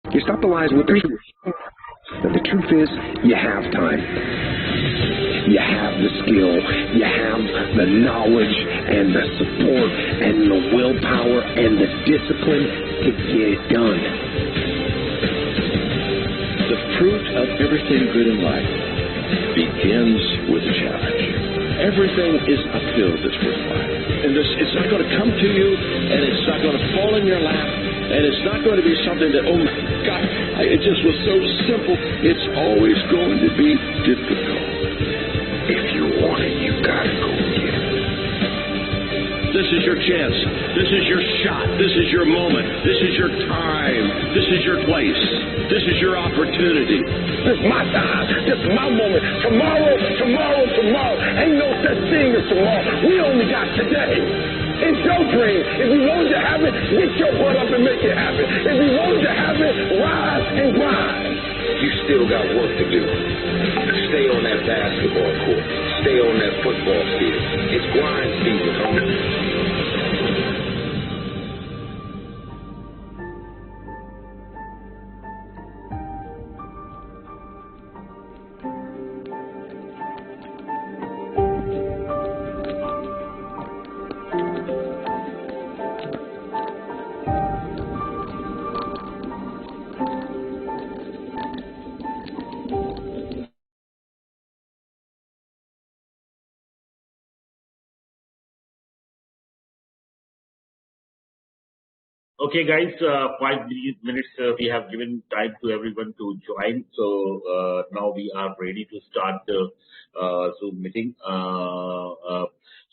You stop the lies with the truth. And the truth is, you have time. You have the skill. You have the knowledge and the support and the willpower and the discipline to get it done. The fruit of everything good in life begins with a challenge. Everything is uphill that's worthwhile. And it's not going to come to you, and it's not going to fall in your lap, and it's not going to be something that, oh my God, it just was so simple. It's always going to be difficult. If you want it, you gotta go get it. This is your chance. This is your shot. This is your moment. This is your time. This is your place. This is your opportunity. This is my time. This is my moment. Tomorrow. Ain't no such thing as tomorrow. We only got today. It's your dream. If you want it to happen, get your butt up and make it happen. If you want it to happen, rise and grind. You still got work to do. Stay on that basketball court. Stay on that football field. It's grind season, homie. Okay, guys, 5 minutes we have given time to everyone to join. So now we are ready to start the Zoom meeting.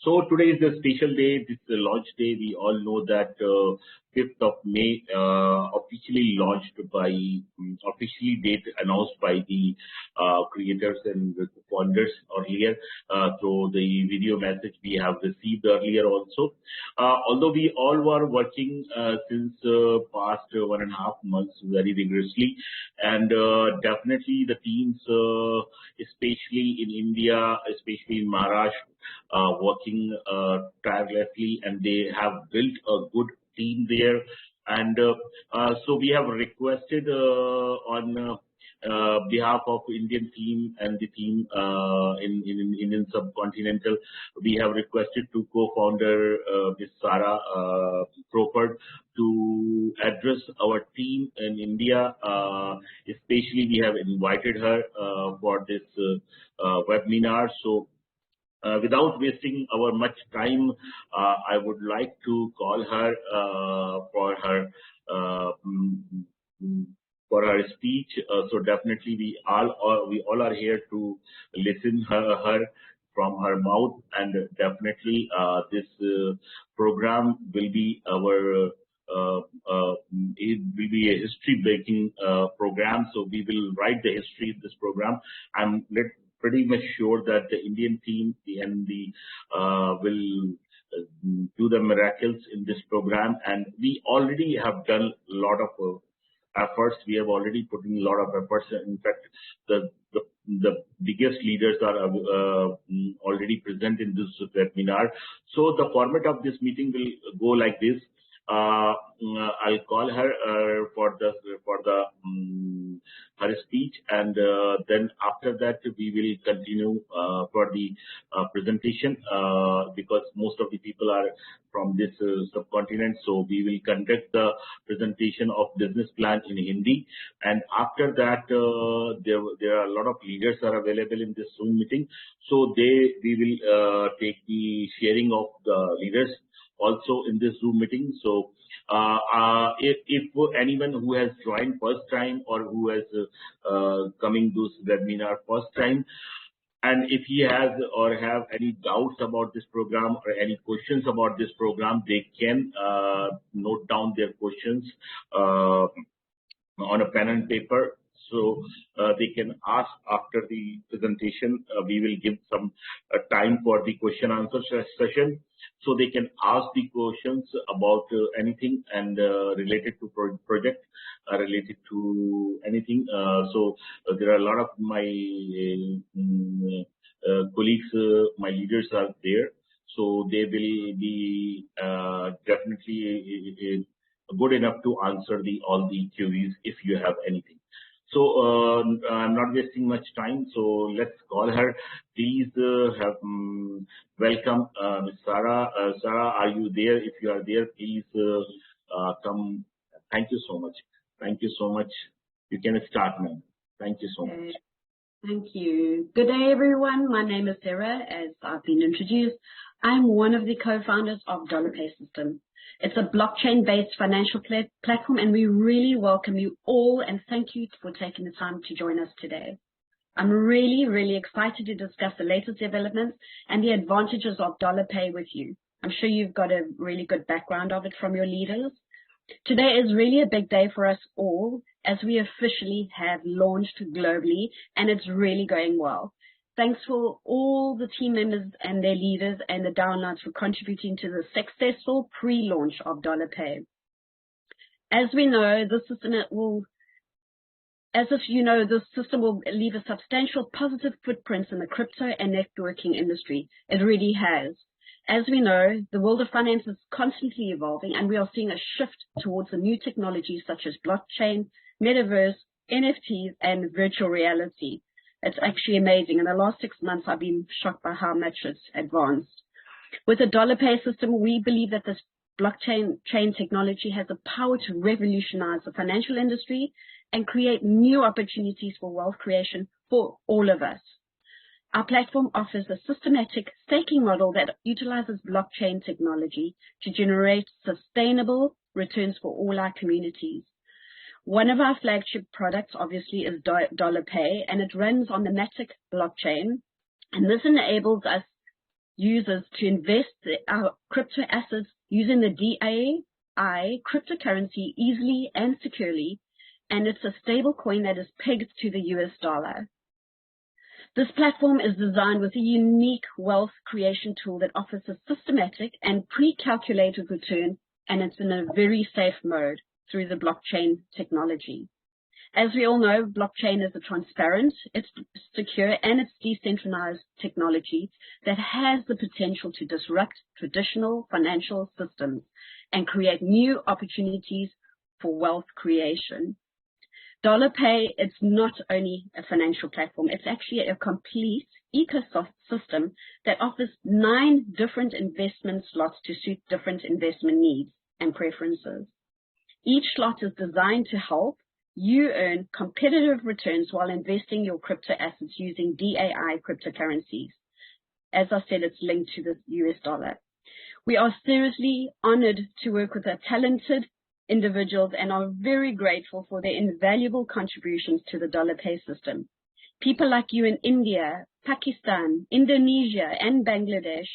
So today is the special day. This is the launch day. We all know that 5th of May officially launched by officially date announced by the creators and the founders earlier. So the video message we have received earlier also. Although we all were working since past 1.5 months very vigorously, and definitely the teams, especially in India, especially in Maharashtra, working tirelessly, and they have built a good team there. And so we have requested on behalf of Indian team and the team in Indian subcontinental, we have requested to co-founder Ms. Sarah Crawford to address our team in India. Especially, we have invited her for this webinar. So, without wasting our much time, I would like to call her for her. For her speech. So definitely we all are here to listen her from her mouth, and definitely this program will be our it will be a history breaking program. So we will write the history of this program. I'm pretty much sure that the Indian team and the will do the miracles in this program, and we already have done a lot of efforts. We have already put in a lot of efforts. In fact, the biggest leaders are already present in this webinar. So the format of this meeting will go like this. I'll call her for her speech, and then after that we will continue for the presentation because most of the people are from this subcontinent. So we will conduct the presentation of business plan in Hindi, and after that there are a lot of leaders are available in this Zoom meeting. So we will take the sharing of the leaders also in this Zoom meeting. So if anyone who has joined first time or who has coming this webinar first time, and if he has or have any doubts about this program or any questions about this program, they can note down their questions on a pen and paper. So they can ask after the presentation. We will give some time for the question answer session. So they can ask the questions about anything and related to project, related to anything. So there are a lot of my colleagues, my leaders are there. So they will be definitely good enough to answer all the queries if you have anything. So I'm not wasting much time. So let's call her. Please welcome Ms. Sarah. Sarah, are you there? If you are there, please come. Thank you so much. Thank you so much. You can start now. Thank you so much. Thank you. Good day, everyone. My name is Sarah, as I've been introduced. I'm one of the co-founders of DollarPay System. It's a blockchain-based financial platform, and we really welcome you all and thank you for taking the time to join us today. I'm really excited to discuss the latest developments and the advantages of DollarPay with you. I'm sure you've got a really good background of it from your leaders. Today is really a big day for us all as we officially have launched globally, and it's really going well. Thanks for all the team members and their leaders and the downloads for contributing to the successful pre-launch of DollarPay. As we know, the system will leave a substantial positive footprint in the crypto and networking industry. It really has. As we know, the world of finance is constantly evolving, and we are seeing a shift towards the new technologies such as blockchain, metaverse, NFTs, and virtual reality. It's actually amazing. In the last 6 months, I've been shocked by how much it's advanced. With the DollarPay system, we believe that this blockchain technology has the power to revolutionize the financial industry and create new opportunities for wealth creation for all of us. Our platform offers a systematic staking model that utilizes blockchain technology to generate sustainable returns for all our communities. One of our flagship products, obviously, is DollarPay, and it runs on the Matic blockchain. And this enables us users to invest our crypto assets using the DAI cryptocurrency easily and securely, and it's a stable coin that is pegged to the US dollar. This platform is designed with a unique wealth creation tool that offers a systematic and pre-calculated return, and it's in a very safe mode through the blockchain technology. As we all know, blockchain is a transparent, it's secure, and it's decentralized technology that has the potential to disrupt traditional financial systems and create new opportunities for wealth creation. DollarPay, it's not only a financial platform, it's actually a complete ecosystem that offers 9 different investment slots to suit different investment needs and preferences. Each slot is designed to help you earn competitive returns while investing your crypto assets using DAI cryptocurrencies. As I said, it's linked to the US dollar. We are seriously honored to work with our talented individuals and are very grateful for their invaluable contributions to the DollarPay system. People like you in India, Pakistan, Indonesia, and Bangladesh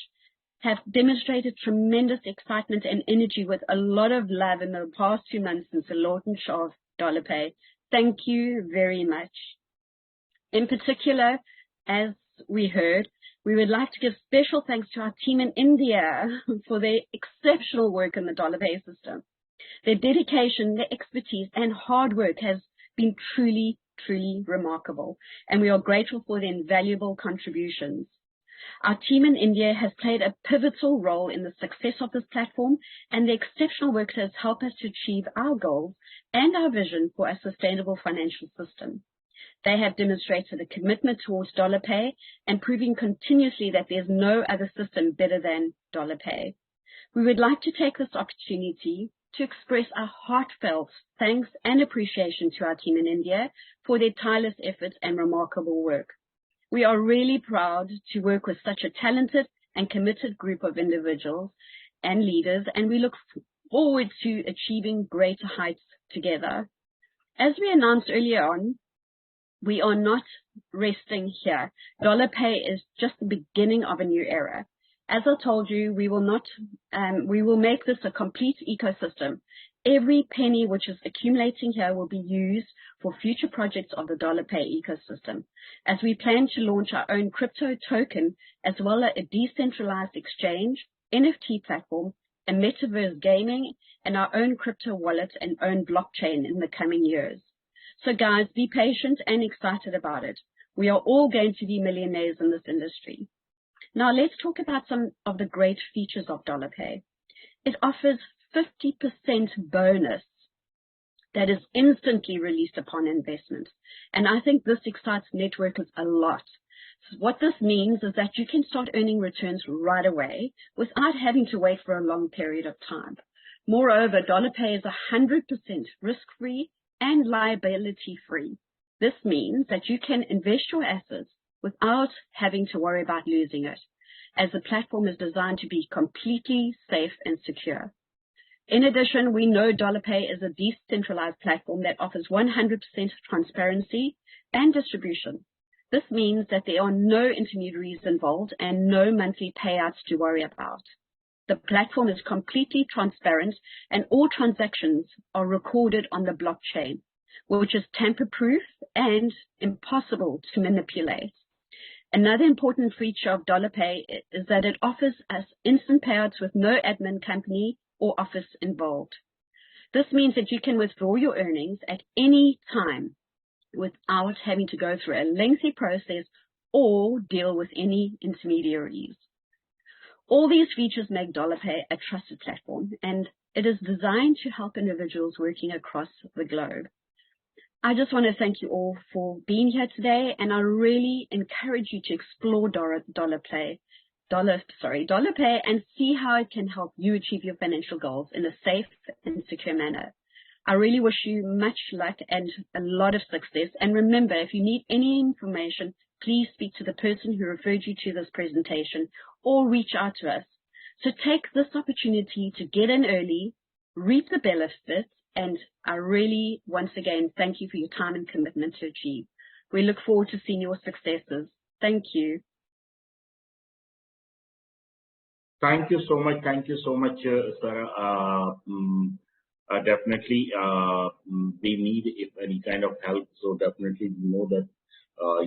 have demonstrated tremendous excitement and energy with a lot of love in the past 2 months since the launch of DollarPay. Thank you very much. In particular, as we heard, we would like to give special thanks to our team in India for their exceptional work in the DollarPay system. Their dedication, their expertise, and hard work has been truly remarkable, and we are grateful for their invaluable contributions. Our team in India has played a pivotal role in the success of this platform, and their exceptional work has helped us to achieve our goals and our vision for a sustainable financial system. They have demonstrated a commitment towards DollarPay and proving continuously that there's no other system better than DollarPay. We would like to take this opportunity to express our heartfelt thanks and appreciation to our team in India for their tireless efforts and remarkable work. We are really proud to work with such a talented and committed group of individuals and leaders, and we look forward to achieving greater heights together. As we announced earlier on, we are not resting here. DollarPay is just the beginning of a new era. As I told you, we will make this a complete ecosystem. Every penny which is accumulating here will be used for future projects of the DollarPay ecosystem, as we plan to launch our own crypto token, as well as a decentralized exchange, NFT platform, a metaverse gaming, and our own crypto wallet and own blockchain in the coming years. So guys, be patient and excited about it. We are all going to be millionaires in this industry. Now let's talk about some of the great features of DollarPay. It offers 50% bonus that is instantly released upon investment. And I think this excites networkers a lot. So what this means is that you can start earning returns right away without having to wait for a long period of time. Moreover, DollarPay is 100% risk-free and liability-free. This means that you can invest your assets without having to worry about losing it, as the platform is designed to be completely safe and secure. In addition, we know DollarPay is a decentralized platform that offers 100% transparency and distribution. This means that there are no intermediaries involved and no monthly payouts to worry about. The platform is completely transparent and all transactions are recorded on the blockchain, which is tamper-proof and impossible to manipulate. Another important feature of DollarPay is that it offers us instant payouts with no admin company or office involved. This means that you can withdraw your earnings at any time without having to go through a lengthy process or deal with any intermediaries. All these features make DollarPay a trusted platform, and it is designed to help individuals working across the globe. I just want to thank you all for being here today, and I really encourage you to explore DollarPay and see how it can help you achieve your financial goals in a safe and secure manner. I really wish you much luck and a lot of success. And remember, if you need any information, please speak to the person who referred you to this presentation or reach out to us. So take this opportunity to get in early, reap the benefits, and I really, once again, thank you for your time and commitment to achieve. We look forward to seeing your successes. Thank you. Thank you so much. Thank you so much, Sarah. Definitely, we need if any kind of help. So definitely, we know that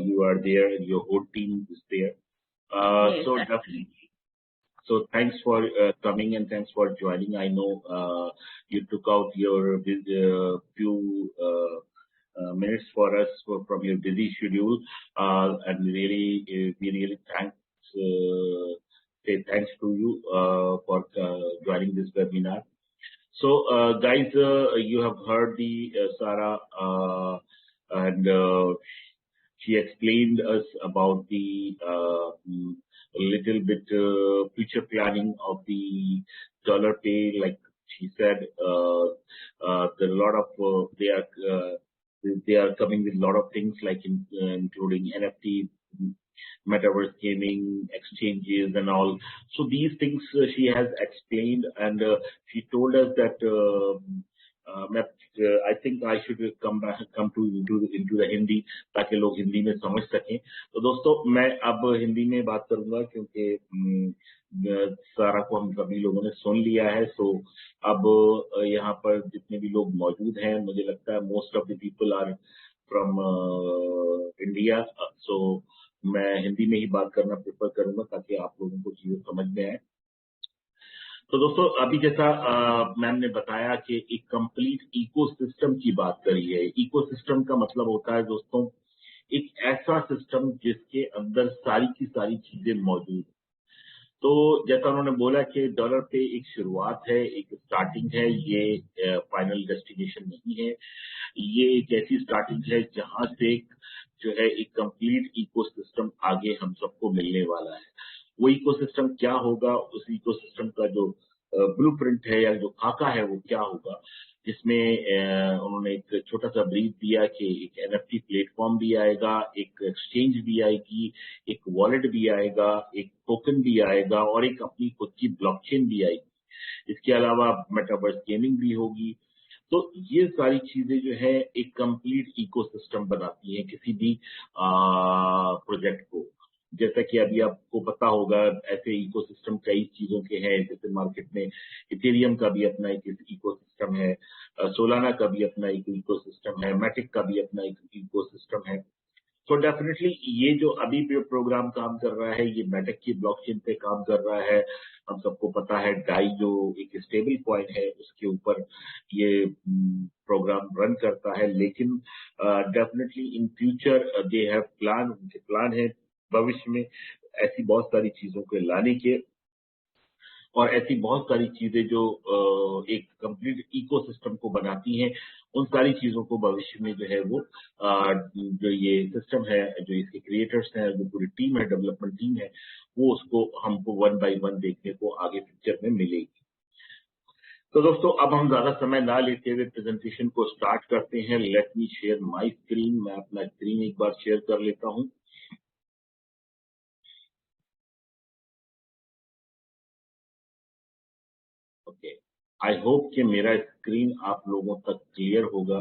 you are there and your whole team is there. Yes, so definitely. So thanks for coming and thanks for joining. I know you took out your few minutes for us from your busy schedule, and we really say thanks to you for joining this webinar. So guys, you have heard the Sarah, and she explained us about the little bit future planning of the DollarPay. Like she said, there are a lot of they are coming with a lot of things like including NFT, metaverse gaming, exchanges, and all. So these things she has explained, and she told us that I think I should come into the Hindi ताकि लोग हिंदी में समझ सकें. तो दोस्तों मैं अब हिंदी में बात करूंगा क्योंकि सारा को हम सभी लोगों ने सुन लिया है. सो अब यहाँ पर जितने भी लोग मौजूद हैं, मुझे लगता है most of the people are from India. So मैं हिंदी में ही बात करना प्रेफर करूंगा ताकि आप लोगों को चीजें समझ में आए. तो दोस्तों अभी जैसा मैम ने बताया कि एक कंप्लीट इकोसिस्टम की बात करी है. इकोसिस्टम का मतलब होता है दोस्तों एक ऐसा सिस्टम जिसके अंदर सारी की सारी चीजें मौजूद. तो जैसा उन्होंने बोला कि DollarPay एक शुरुआत है, एक स्टार्टिंग है, ये फाइनल डेस्टिनेशन नहीं है. ये एक ऐसी स्टार्टिंग है जहां से जो है एक कंप्लीट इकोसिस्टम आगे हम सबको मिलने वाला है. वो इकोसिस्टम क्या होगा, उस इकोसिस्टम का जो ब्लूप्रिंट है या जो खाका है वो क्या होगा, जिसमें उन्होंने एक छोटा सा ब्रीफ दिया कि एक NFT प्लेटफॉर्म भी आएगा, एक एक्सचेंज भी आएगी, एक वॉलेट भी आएगा, एक टोकन भी आएगा और एक अपनी खुद की ब्लॉकचेन भी आएगी. इसके अलावा मेटावर्स गेमिंग भी होगी. तो ये सारी चीजें जो है एक कंप्लीट इकोसिस्टम बनाती हैं किसी भी प्रोजेक्ट को. जैसा कि अभी आपको पता होगा ऐसे इकोसिस्टम कई चीजों के हैं. जैसे मार्केट में इथेरियम का भी अपना एक इकोसिस्टम है, सोलाना का भी अपना एक इकोसिस्टम है, मैटिक का भी अपना एक इकोसिस्टम है. तो डेफिनेटली ये जो अभी भी प्रोग्राम काम कर रहा है ये मैटिक की ब्लॉकचेन पे काम कर रहा है. हम सबको पता है डाई जो एक स्टेबल कॉइन है उसके ऊपर ये प्रोग्राम रन करता है. लेकिन definitely in future they have plan, उनके प्लान है भविष्य में ऐसी बहुत सारी चीजों को लाने के. और ऐसी बहुत सारी चीजें जो एक कंप्लीट इकोसिस्टम को बनाती हैं, उन सारी चीजों को भविष्य में जो है वो जो ये सिस्टम है, जो इसके क्रिएटर्स हैं, जो पूरी टीम है, डेवलपमेंट टीम है, वो उसको हमको 1 by 1 देखने को आगे फ्यूचर में मिलेगी। तो दोस्तों अब हम ज्यादा समय ना लेते हुए प्रेजेंटेशन को स्टार्ट करते हैं। Let me share my screen. मैं अपना स्क्रीन एक बार शेयर कर लेता हूं। ओके, आई होप कि मेरा स्क्रीन आप लोगों तक क्लियर होगा।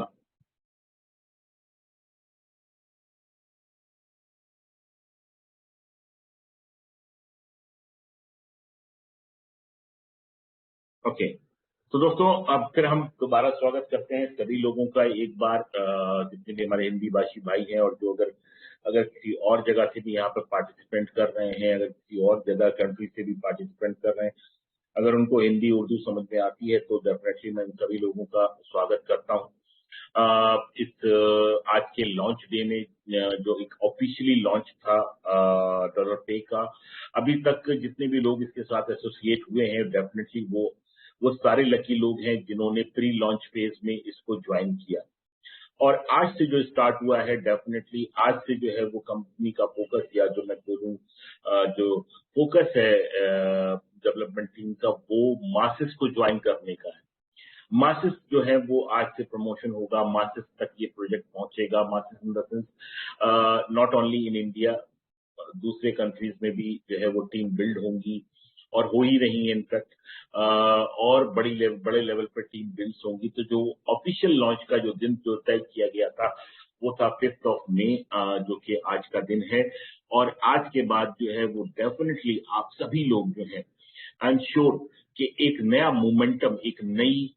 ओके, तो दोस्तों अब फिर हम दोबारा स्वागत करते हैं सभी लोगों का एक बार, जितने भी हमारे हिंदी भाषी भाई हैं और जो अगर अगर किसी और जगह से भी यहाँ पर पार्टिसिपेंट कर रहे हैं, अगर किसी और जगह कंट्री से भी पार्टिसिपेंट कर रहे हैं, अगर उनको हिंदी उर्दू समझ में आती है तो डेफिनेटली मैं उन सभी लोगों का स्वागत करता हूँ। आज के लॉन्च डे में जो एक ऑफिशियली लॉन्च था डॉलर पे का, अभी तक जितने भी लोग इसके साथ एसोसिएट हुए हैं डेफिनेटली वो सारे लकी लोग हैं जिन्होंने प्री लॉन्च फेज में इसको ज्वाइन किया। और आज से जो स्टार्ट हुआ है डेफिनेटली आज से जो है वो कंपनी का फोकस, या जो मैं बोलूं जो फोकस है डेवलपमेंट टीम का, वो मासेस को ज्वाइन करने का है। मासेस जो है वो आज से प्रमोशन होगा, मासेस तक ये प्रोजेक्ट पहुंचेगा। Masses in the sense not only in India, दूसरे कंट्रीज में भी जो है वो टीम बिल्ड होंगी और हो ही रही है इनफैक्ट, और बड़े लेवल पर टीम बिल्ड होंगी। तो जो ऑफिशियल लॉन्च का जो दिन जो तय किया गया था वो था 5 मई, जो कि आज का दिन है। और आज के बाद जो है वो डेफिनेटली आप सभी लोग जो है आई एम श्योर कि एक नया मोमेंटम, एक नई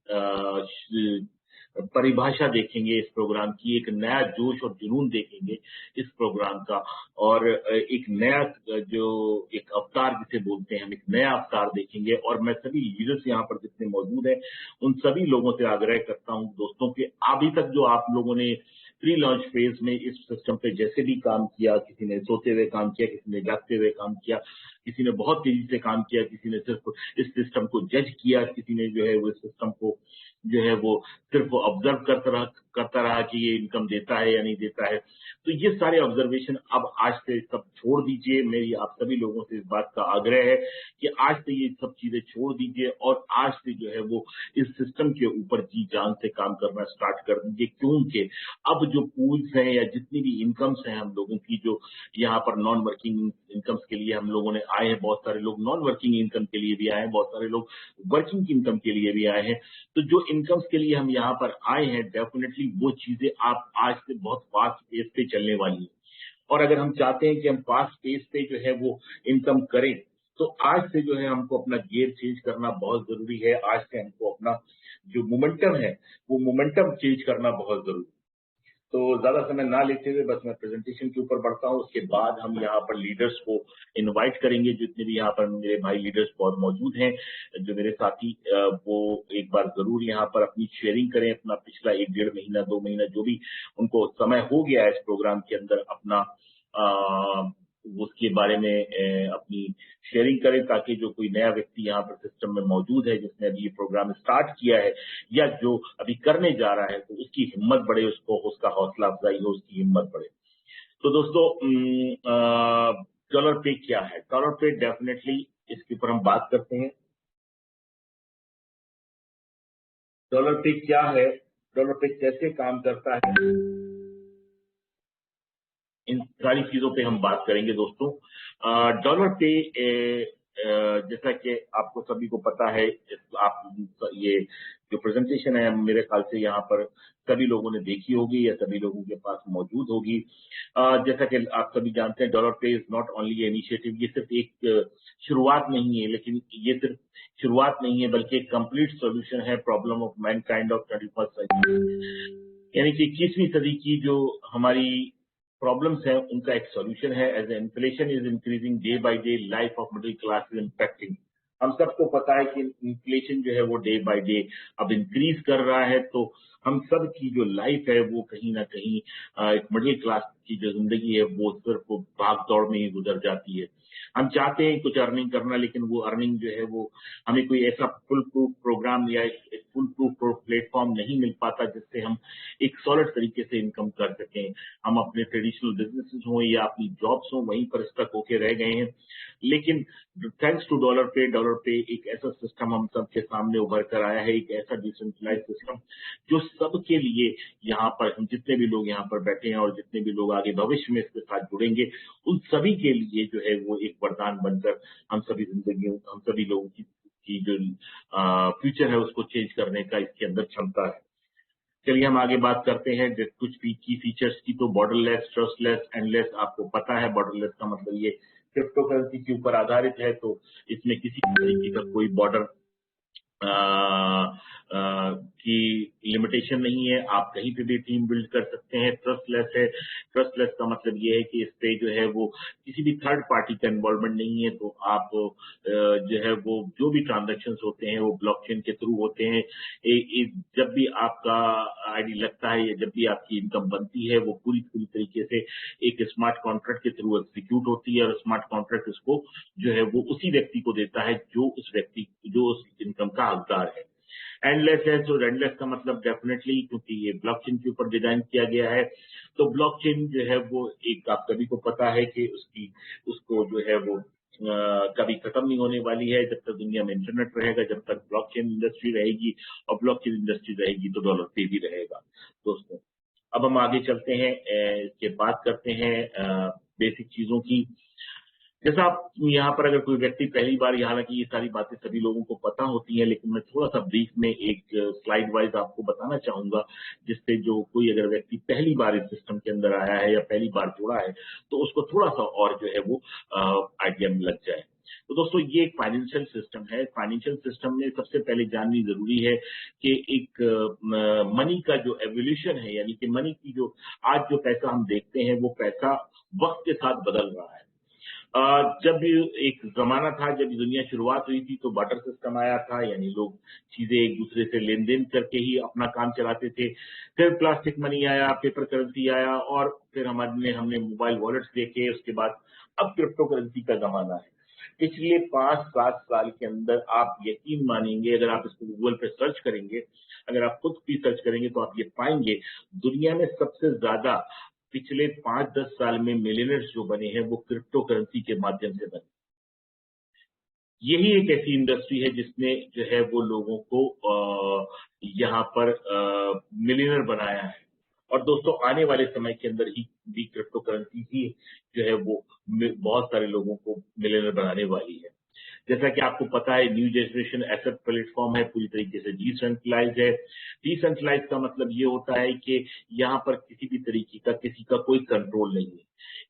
परिभाषा देखेंगे इस प्रोग्राम की, एक नया जोश और जुनून देखेंगे इस प्रोग्राम का, और एक नया जो एक अवतार जिसे बोलते हैं, हम एक नया अवतार देखेंगे। और मैं सभी लीडर्स यहाँ पर जितने मौजूद हैं उन सभी लोगों से आग्रह करता हूँ दोस्तों कि अभी तक जो आप लोगों ने प्री लॉन्च फेज में इस सिस्टम पे जैसे भी काम किया, किसी ने सोते हुए काम किया, किसी ने जागते हुए काम किया, किसी ने बहुत तेजी से काम किया, किसी ने सिर्फ इस सिस्टम को जज किया, किसी ने जो है वो इस सिस्टम को जो है वो सिर्फ ऑब्जर्व करता रहा कि ये इनकम देता है या नहीं देता है। तो ये सारे ऑब्जर्वेशन अब आज से सब छोड़ दीजिए। मेरी आप सभी लोगों से इस बात का आग्रह है कि आज से ये सब चीजें छोड़ दीजिए और आज से जो है वो इस सिस्टम के ऊपर जी जान से काम करना स्टार्ट कर दीजिए, क्योंकि अब जो पूल्स हैं या जितनी भी इनकम्स हैं हम लोगों की, जो यहाँ पर नॉन वर्किंग इनकम्स के लिए हम लोगों ने आए हैं, बहुत सारे लोग नॉन वर्किंग इनकम के लिए भी आए हैं, बहुत सारे लोग वर्किंग इनकम के लिए भी आए हैं। तो जो इनकम्स के लिए हम यहाँ पर आए हैं डेफिनेटली वो चीजें आप आज से बहुत फास्ट पेस पे चलने वाली है। और अगर हम चाहते हैं कि हम फास्ट पेस पे जो है वो इनकम करें, तो आज से जो है हमको अपना गियर चेंज करना बहुत जरूरी है। आज से हमको अपना जो मोमेंटम है वो मोमेंटम चेंज करना बहुत जरूरी है। तो ज्यादा समय ना लेते हुए बस मैं प्रेजेंटेशन के ऊपर बढ़ता हूँ। उसके बाद हम यहाँ पर लीडर्स को इनवाइट करेंगे, जितने भी यहाँ पर मेरे भाई लीडर्स बहुत मौजूद हैं, जो मेरे साथी, वो एक बार जरूर यहाँ पर अपनी शेयरिंग करें, अपना पिछला 1-1.5 महीना 2 महीना जो भी उनको समय हो गया है इस प्रोग्राम के अंदर, अपना उसके बारे में अपनी शेयरिंग करें, ताकि जो कोई नया व्यक्ति यहाँ पर सिस्टम में मौजूद है जिसने अभी ये प्रोग्राम स्टार्ट किया है या जो अभी करने जा रहा है, तो उसकी हिम्मत बढ़े, उसको उसका हौसला अफजाई हो, उसकी हिम्मत बढ़े। तो दोस्तों डॉलर पे क्या है? डॉलर पे डेफिनेटली इसके ऊपर हम बात करते हैं। डॉलर पे क्या है, डॉलर पे कैसे काम करता है, इन सारी चीजों पे हम बात करेंगे दोस्तों। डॉलर पे जैसा कि आपको सभी को पता है, आप ये जो प्रेजेंटेशन है मेरे ख्याल से यहाँ पर सभी लोगों ने देखी होगी या सभी लोगों के पास मौजूद होगी। जैसा कि आप सभी जानते हैं, डॉलर पे इज नॉट ओनली इनिशिएटिव, ये सिर्फ एक शुरुआत नहीं है, लेकिन ये सिर्फ शुरुआत नहीं है बल्कि एक कंप्लीट सॉल्यूशन है problem of mankind of 21st century, यानी कि 21वीं सदी की जो हमारी प्रॉब्लम्स है उनका एक सॉल्यूशन है। As inflation is increasing day by day, life of middle class is impacting. हम सबको पता है कि इन्फ्लेशन जो है वो डे बाय डे अब इंक्रीज कर रहा है, तो हम सब की जो लाइफ है वो कहीं ना कहीं एक मिडिल क्लास की जो जिंदगी है वो सिर्फ भाग दौड़ में ही गुजर जाती है। हम चाहते हैं कुछ अर्निंग करना, लेकिन वो अर्निंग जो है वो हमें कोई ऐसा फुल प्रूफ प्रोग्राम या एक फुल प्रूफ प्लेटफॉर्म नहीं मिल पाता जिससे हम एक सॉलिड तरीके से इनकम कर सकें। हम अपने ट्रेडिशनल बिजनेसेस हों या अपनी जॉब्स हों वहीं पर स्टक होके रह गए हैं। लेकिन थैंक्स टू डॉलर पे एक ऐसा सिस्टम हम सबके सामने उभर कर आया है, एक ऐसा डिसेंट्रलाइज सिस्टम जो सबके लिए यहाँ पर हम जितने भी लोग यहाँ पर बैठे हैं और जितने भी लोग आगे भविष्य में इसके साथ जुड़ेंगे उन सभी के लिए जो है वो एक वरदान बनकर हम सभी लोगों की जो फ्यूचर है उसको चेंज करने का इसके अंदर क्षमता है। चलिए हम आगे बात करते हैं कुछ भी की फीचर्स की। तो बॉर्डरलेस, ट्रस्टलेस, एंडलेस, आपको पता है बॉर्डरलेस का मतलब ये क्रिप्टो करेंसी के ऊपर आधारित है, तो इसमें किसी तरीके का कोई बॉर्डर की लिमिटेशन नहीं है, आप कहीं पे भी टीम बिल्ड कर सकते हैं। ट्रस्टलेस है, ट्रस्टलेस का मतलब ये है कि इस पे जो है वो किसी भी थर्ड पार्टी का इन्वॉल्वमेंट नहीं है, तो आप जो है वो जो भी ट्रांजैक्शंस होते हैं वो ब्लॉकचेन के थ्रू होते हैं। जब भी आपका आईडी लगता है या जब भी आपकी इनकम बनती है वो पूरी तरीके से एक स्मार्ट कॉन्ट्रैक्ट के थ्रू एग्जीक्यूट होती है और स्मार्ट कॉन्ट्रैक्ट उसको जो है वो उसी व्यक्ति को देता है जो उस इनकम का हकदार है। एंडलेस है, तो एंडलेस का मतलब डेफिनेटली क्योंकि ये ब्लॉकचेन के ऊपर डिजाइन किया गया है, तो ब्लॉकचेन जो है वो एक आप सभी को पता है कि उसको जो है वो कभी खत्म नहीं होने वाली है। जब तक दुनिया में इंटरनेट रहेगा, जब तक ब्लॉकचेन इंडस्ट्री रहेगी, और ब्लॉकचेन इंडस्ट्री रहेगी तो डॉलर पे भी रहेगा। दोस्तों अब हम आगे चलते हैं, इसके बात करते हैं बेसिक चीजों की। जैसा आप यहाँ पर अगर कोई व्यक्ति पहली बार, हालांकि ये सारी बातें सभी लोगों को पता होती हैं, लेकिन मैं थोड़ा सा ब्रीफ में एक स्लाइड वाइज आपको बताना चाहूंगा, जिससे जो कोई अगर व्यक्ति पहली बार इस सिस्टम के अंदर आया है या पहली बार जुड़ा है तो उसको थोड़ा सा और जो है वो आइडिया में लग जाए। तो दोस्तों ये एक फाइनेंशियल सिस्टम है। फाइनेंशियल सिस्टम में सबसे पहले जाननी जरूरी है कि एक मनी का जो एवोल्यूशन है, यानी कि मनी की जो आज जो पैसा हम देखते हैं वो पैसा वक्त के साथ बदल रहा है। जब एक जमाना था, जब दुनिया शुरुआत हुई थी तो बार्टर सिस्टम आया था, यानी लोग चीजें एक दूसरे से लेन देन करके ही अपना काम चलाते थे। फिर प्लास्टिक मनी आया, पेपर करेंसी आया, और फिर हमने मोबाइल वॉलेट्स देखे। उसके बाद अब क्रिप्टो करेंसी का जमाना है। पिछले 5-7 साल के अंदर आप यकीन मानेंगे, अगर आप इसको गूगल पे सर्च करेंगे, अगर आप खुद भी सर्च करेंगे तो आप ये पाएंगे दुनिया में सबसे ज्यादा पिछले 5-10 साल में मिलियनर्स जो बने हैं वो क्रिप्टो करेंसी के माध्यम से बने। यही एक ऐसी इंडस्ट्री है जिसने जो है वो लोगों को यहाँ पर मिलियनर बनाया है। और दोस्तों आने वाले समय के अंदर ही भी क्रिप्टो करेंसी ही जो है वो बहुत सारे लोगों को मिलियनर बनाने वाली है। जैसा कि आपको पता है न्यू जनरेशन एसेट प्लेटफॉर्म है, पूरी तरीके से डिसेंट्रलाइज है। डिसेंट्रलाइज का मतलब ये होता है कि यहाँ पर किसी भी तरीके का किसी का कोई कंट्रोल नहीं है।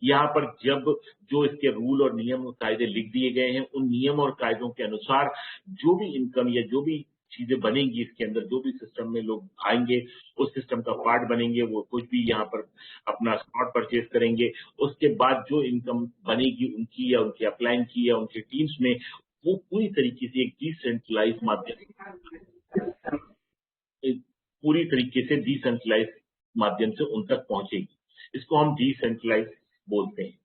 यहाँ पर जब जो इसके रूल और नियम और कायदे लिख दिए गए हैं, उन नियम और कायदों के अनुसार जो भी इनकम या जो भी चीजें बनेंगी इसके अंदर, जो भी सिस्टम में लोग आएंगे उस सिस्टम का पार्ट बनेंगे, वो कुछ भी यहाँ पर अपना स्लॉट परचेज करेंगे, उसके बाद जो इनकम बनेगी उनकी या उनके अपलाइन की या उनके टीम्स में, वो पूरी तरीके से एक डिसेंट्रलाइज माध्यम से उन तक पहुंचेगी। इसको हम डिसेंट्रलाइज बोलते हैं।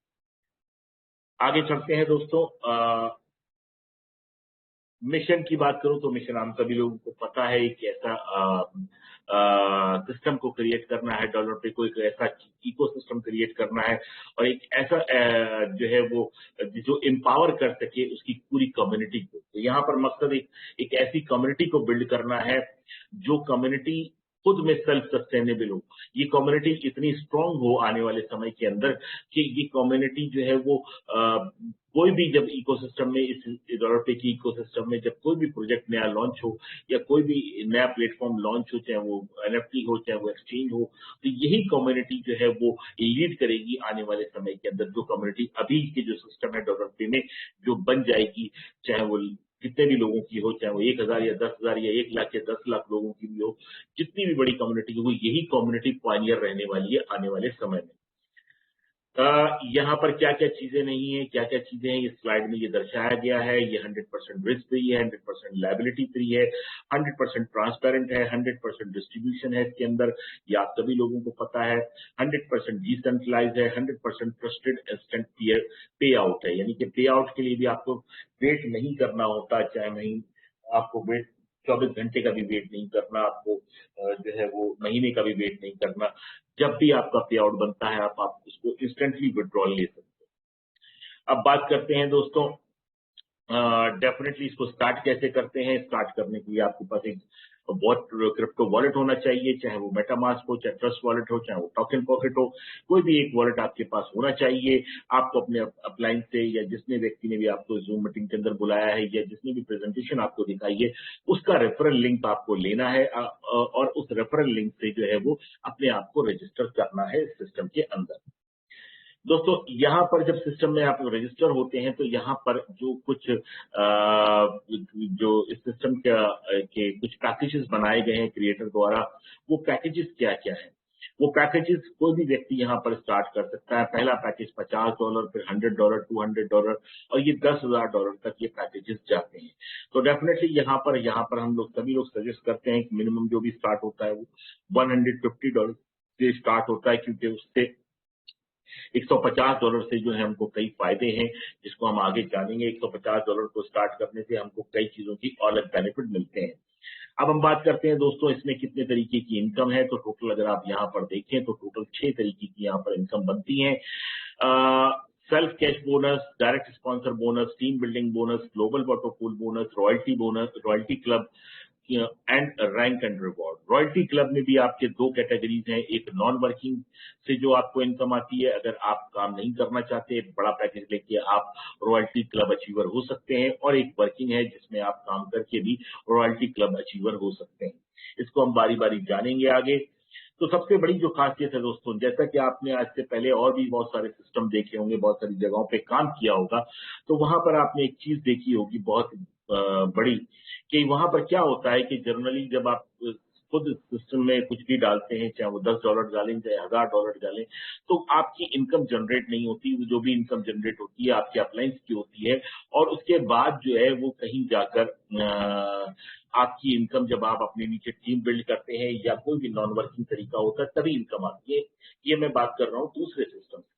आगे चलते हैं दोस्तों। मिशन की बात करूं तो मिशन हम सभी लोगों को पता है, एक ऐसा सिस्टम को क्रिएट करना है, डॉलर पे को एक ऐसा इकोसिस्टम क्रिएट करना है, और एक ऐसा जो है वो जो एम्पावर कर सके उसकी पूरी कम्युनिटी को। तो यहाँ पर मकसद एक ऐसी कम्युनिटी को बिल्ड करना है जो कम्युनिटी खुद में सेल्फ सस्टेनेबल हो। ये कम्युनिटी इतनी स्ट्रांग हो आने वाले समय के अंदर कि ये कम्युनिटी जो है वो कोई भी जब इकोसिस्टम में, इस डॉलर पे की इकोसिस्टम में जब कोई भी प्रोजेक्ट नया लॉन्च हो या कोई भी नया प्लेटफॉर्म लॉन्च हो, चाहे वो NFT हो चाहे वो एक्सचेंज हो, तो यही कम्युनिटी जो है वो लीड करेगी आने वाले समय के अंदर। जो कम्युनिटी अभी के जो सिस्टम है डॉलर पे में जो बन जाएगी, चाहे वो कितने भी लोगों की हो, चाहे वो 1000 या 10,000 या 1 लाख या 10 लाख लोगों की भी हो, जितनी भी बड़ी कम्युनिटी हो, यही कम्युनिटी पायनियर रहने वाली है आने वाले समय में। यहाँ पर क्या क्या चीजें नहीं है, क्या क्या चीजें हैं, इस स्लाइड में ये दर्शाया गया है। ये 100% रिस्क फ्री है, 100% लायबिलिटी फ्री है, 100% ट्रांसपेरेंट है, 100% डिस्ट्रीब्यूशन है इसके अंदर, ये आप सभी लोगों को पता है। 100% डिसेंट्रलाइज है, 100% ट्रस्टेड इंस्टेंट पे आउट है, यानी कि पे आउट के लिए भी आपको वेट नहीं करना होता, चाहे नहीं आपको वेट 24 घंटे का भी वेट नहीं करना, आपको जो है वो महीने का भी वेट नहीं करना। जब भी आपका पे आउट बनता है आप उसको इंस्टेंटली विड्रॉल ले सकते हैं। अब बात करते हैं दोस्तों, डेफिनेटली इसको स्टार्ट कैसे करते हैं। स्टार्ट करने के लिए आपके पास एक क्रिप्टो वॉलेट होना चाहिए, चाहे वो मेटामास्क हो, चाहे ट्रस्ट वॉलेट हो, चाहे वो टोकन पॉकेट हो, कोई भी एक वॉलेट आपके पास होना चाहिए। आपको अपने अपलाइन से या जिसने व्यक्ति ने भी आपको जूम मीटिंग के अंदर बुलाया है या जिसने भी प्रेजेंटेशन आपको दिखाई है, उसका रेफरल लिंक आपको लेना है और उस रेफरल लिंक से जो है वो अपने आप को रजिस्टर करना है सिस्टम के अंदर। दोस्तों यहाँ पर जब सिस्टम में आप रजिस्टर होते हैं तो यहाँ पर जो कुछ जो इस सिस्टम के कुछ पैकेजेस बनाए गए हैं क्रिएटर द्वारा, वो पैकेजेस क्या क्या है। वो पैकेजेस कोई भी व्यक्ति यहाँ पर स्टार्ट कर सकता है। पहला पैकेज $50, फिर $100, $200 और ये $10,000 तक ये पैकेजेस जाते हैं। तो डेफिनेटली यहाँ पर हम लोग सभी लोग सजेस्ट करते हैं कि मिनिमम जो भी स्टार्ट होता है वो $150 से स्टार्ट होता है, क्योंकि उससे $150 से जो है हमको कई फायदे हैं, जिसको हम आगे जानेंगे। $150 को स्टार्ट करने से हमको कई चीजों की अलग बेनिफिट मिलते हैं। अब हम बात करते हैं दोस्तों इसमें कितने तरीके की इनकम है। तो टोटल अगर आप यहाँ पर देखें तो टोटल 6 तरीके की यहाँ पर इनकम बनती है। Self cash bonus, direct sponsor bonus, team building bonus, global water pool bonus, royalty club and rank and reward. Royalty club में भी आपके 2 कैटेगरीज हैं, एक नॉन वर्किंग से जो आपको इनकम आती है, अगर आप काम नहीं करना चाहते, बड़ा पैकेज लेके आप रॉयल्टी क्लब अचीवर हो सकते हैं, और एक वर्किंग है जिसमें आप काम करके भी रॉयल्टी क्लब अचीवर हो सकते हैं। इसको हम बारी बारी जानेंगे आगे। तो सबसे बड़ी जो खासियत है दोस्तों, जैसा कि आपने आज से पहले और भी बहुत सारे सिस्टम देखे होंगे, बहुत सारी जगहों पे काम किया होगा, तो वहां पर आपने एक चीज देखी होगी बहुत बड़ी, कि वहां पर क्या होता है कि जनरली जब आप खुद सिस्टम में कुछ भी डालते हैं, चाहे वो $10 डालें, चाहे $1,000 डालें, तो आपकी इनकम जनरेट नहीं होती। जो भी इनकम जनरेट होती है आपके अपलाइंस की होती है, और उसके बाद जो है वो कहीं जाकर आपकी इनकम, जब आप अपने नीचे टीम बिल्ड करते हैं या कोई भी नॉन वर्किंग तरीका होता है, तभी इनकम आती है। ये मैं बात कर रहा हूँ दूसरे सिस्टम से।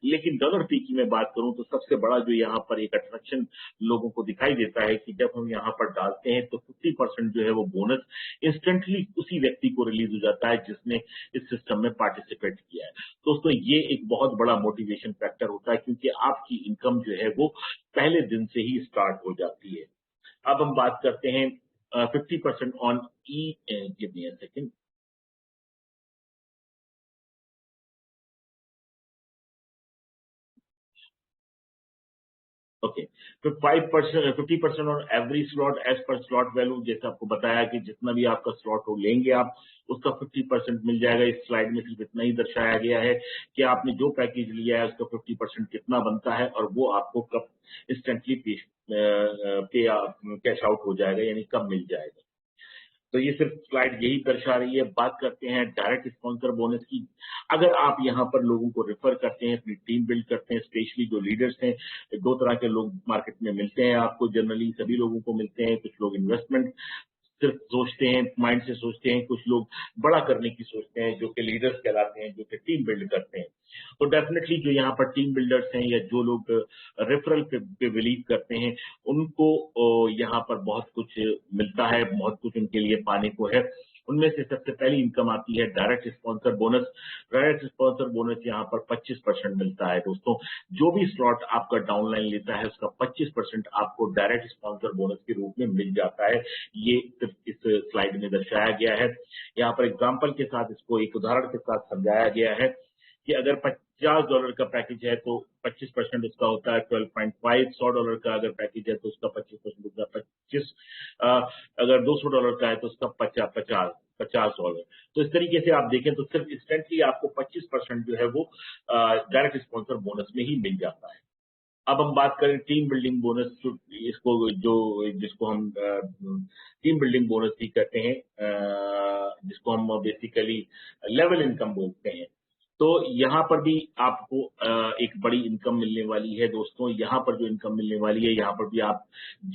लेकिन डॉलर फी की मैं बात करूं तो सबसे बड़ा जो यहाँ पर एक अट्रैक्शन लोगों को दिखाई देता है कि जब हम यहाँ पर डालते हैं तो 50% जो है वो बोनस इंस्टेंटली उसी व्यक्ति को रिलीज हो जाता है जिसने इस सिस्टम में पार्टिसिपेट किया है। दोस्तों ये एक बहुत बड़ा मोटिवेशन फैक्टर होता है, क्योंकि आपकी इनकम जो है वो पहले दिन से ही स्टार्ट हो जाती है। अब हम बात करते हैं 50% on give me a second. Okay, तो 50% on every slot as per slot value. जैसे आपको बताया कि जितना भी आपका स्लॉट हो लेंगे आप, उसका 50% मिल जाएगा। इस स्लाइड में सिर्फ इतना ही दर्शाया गया है कि आपने जो पैकेज लिया है उसका 50% कितना बनता है, और वो आपको कब इंस्टेंटली पे कैश आउट हो जाएगा, यानी कब मिल जाएगा। तो ये सिर्फ स्लाइड यही दर्शा रही है। बात करते हैं डायरेक्ट स्पॉन्सर बोनस की। अगर आप यहाँ पर लोगों को रेफर करते हैं, अपनी टीम बिल्ड करते हैं, स्पेशली जो लीडर्स हैं, 2 तरह के लोग मार्केट में मिलते हैं आपको, जनरली सभी लोगों को मिलते हैं। कुछ लोग इन्वेस्टमेंट सिर्फ सोचते हैं, माइंड से सोचते हैं, कुछ लोग बड़ा करने की सोचते हैं, जो कि लीडर्स कहलाते हैं, जो कि टीम बिल्ड करते हैं। तो डेफिनेटली जो यहाँ पर टीम बिल्डर्स हैं या जो लोग रेफरल पे बिलीव करते हैं, उनको यहाँ पर बहुत कुछ मिलता है, बहुत कुछ उनके लिए पाने को है। उनमें से सबसे पहली इनकम आती है direct sponsor bonus. Direct sponsor bonus यहाँ पर 25% मिलता है दोस्तों। जो भी स्लॉट आपका डाउनलाइन लेता है उसका 25% आपको डायरेक्ट स्पॉन्सर बोनस के रूप में मिल जाता है। ये सिर्फ इस स्लाइड में दर्शाया गया है। यहाँ पर एग्जाम्पल के साथ इसको एक उदाहरण के साथ समझाया गया है कि अगर $50 का पैकेज है तो 25% उसका होता है 12.5। $100 का अगर पैकेज है तो उसका 25% होता है 25। अगर $200 का है तो उसका 50 $50। तो इस तरीके से आप देखें तो सिर्फ इंस्टेंटली आपको 25% जो है वो डायरेक्ट स्पॉन्सर बोनस में ही मिल जाता है। अब हम बात करें टीम बिल्डिंग बोनस, जिसको हम टीम बिल्डिंग बोनस भी कहते हैं, जिसको हम बेसिकली लेवल इनकम बोलते हैं। तो यहाँ पर भी आपको एक बड़ी इनकम मिलने वाली है दोस्तों। यहाँ पर जो इनकम मिलने वाली है, यहाँ पर भी आप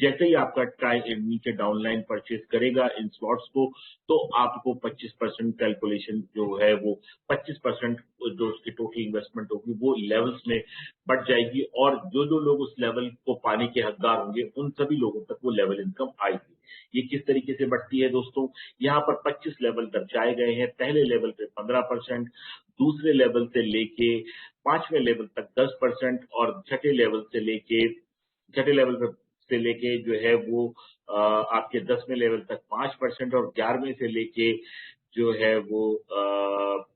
जैसे ही आपका नीचे डाउनलाइन परचेज करेगा इन स्लॉट्स को, तो आपको 25% कैलकुलेशन जो है वो 25% जो उसकी टोटल इन्वेस्टमेंट होगी वो लेवल्स में बढ़ जाएगी, और जो जो लोग उस लेवल को पाने के हकदार होंगे उन सभी लोगों तक वो लेवल इनकम आएगी। ये किस तरीके से बढ़ती है दोस्तों, यहाँ पर 25 लेवल दर्शाए गए हैं। पहले लेवल पे 15%, दूसरे लेवल से लेके 5वें लेवल तक 10%, और छठे लेवल से लेके जो है वो आपके 10वें लेवल तक 5%, और 11वें से लेके जो है वो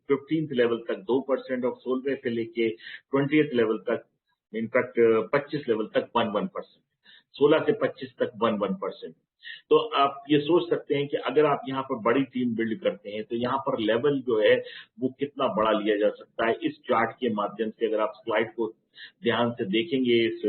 15th लेवल तक 2%, और 16वें से लेके 20th लेवल तक, इनफैक्ट 25 लेवल तक 11%, 16 से 25 तक 11%। तो आप ये सोच सकते हैं कि अगर आप यहाँ पर बड़ी टीम बिल्ड करते हैं तो यहाँ पर लेवल जो है वो कितना बड़ा लिया जा सकता है। इस चार्ट के माध्यम से अगर आप स्लाइड को ध्यान से देखेंगे, इस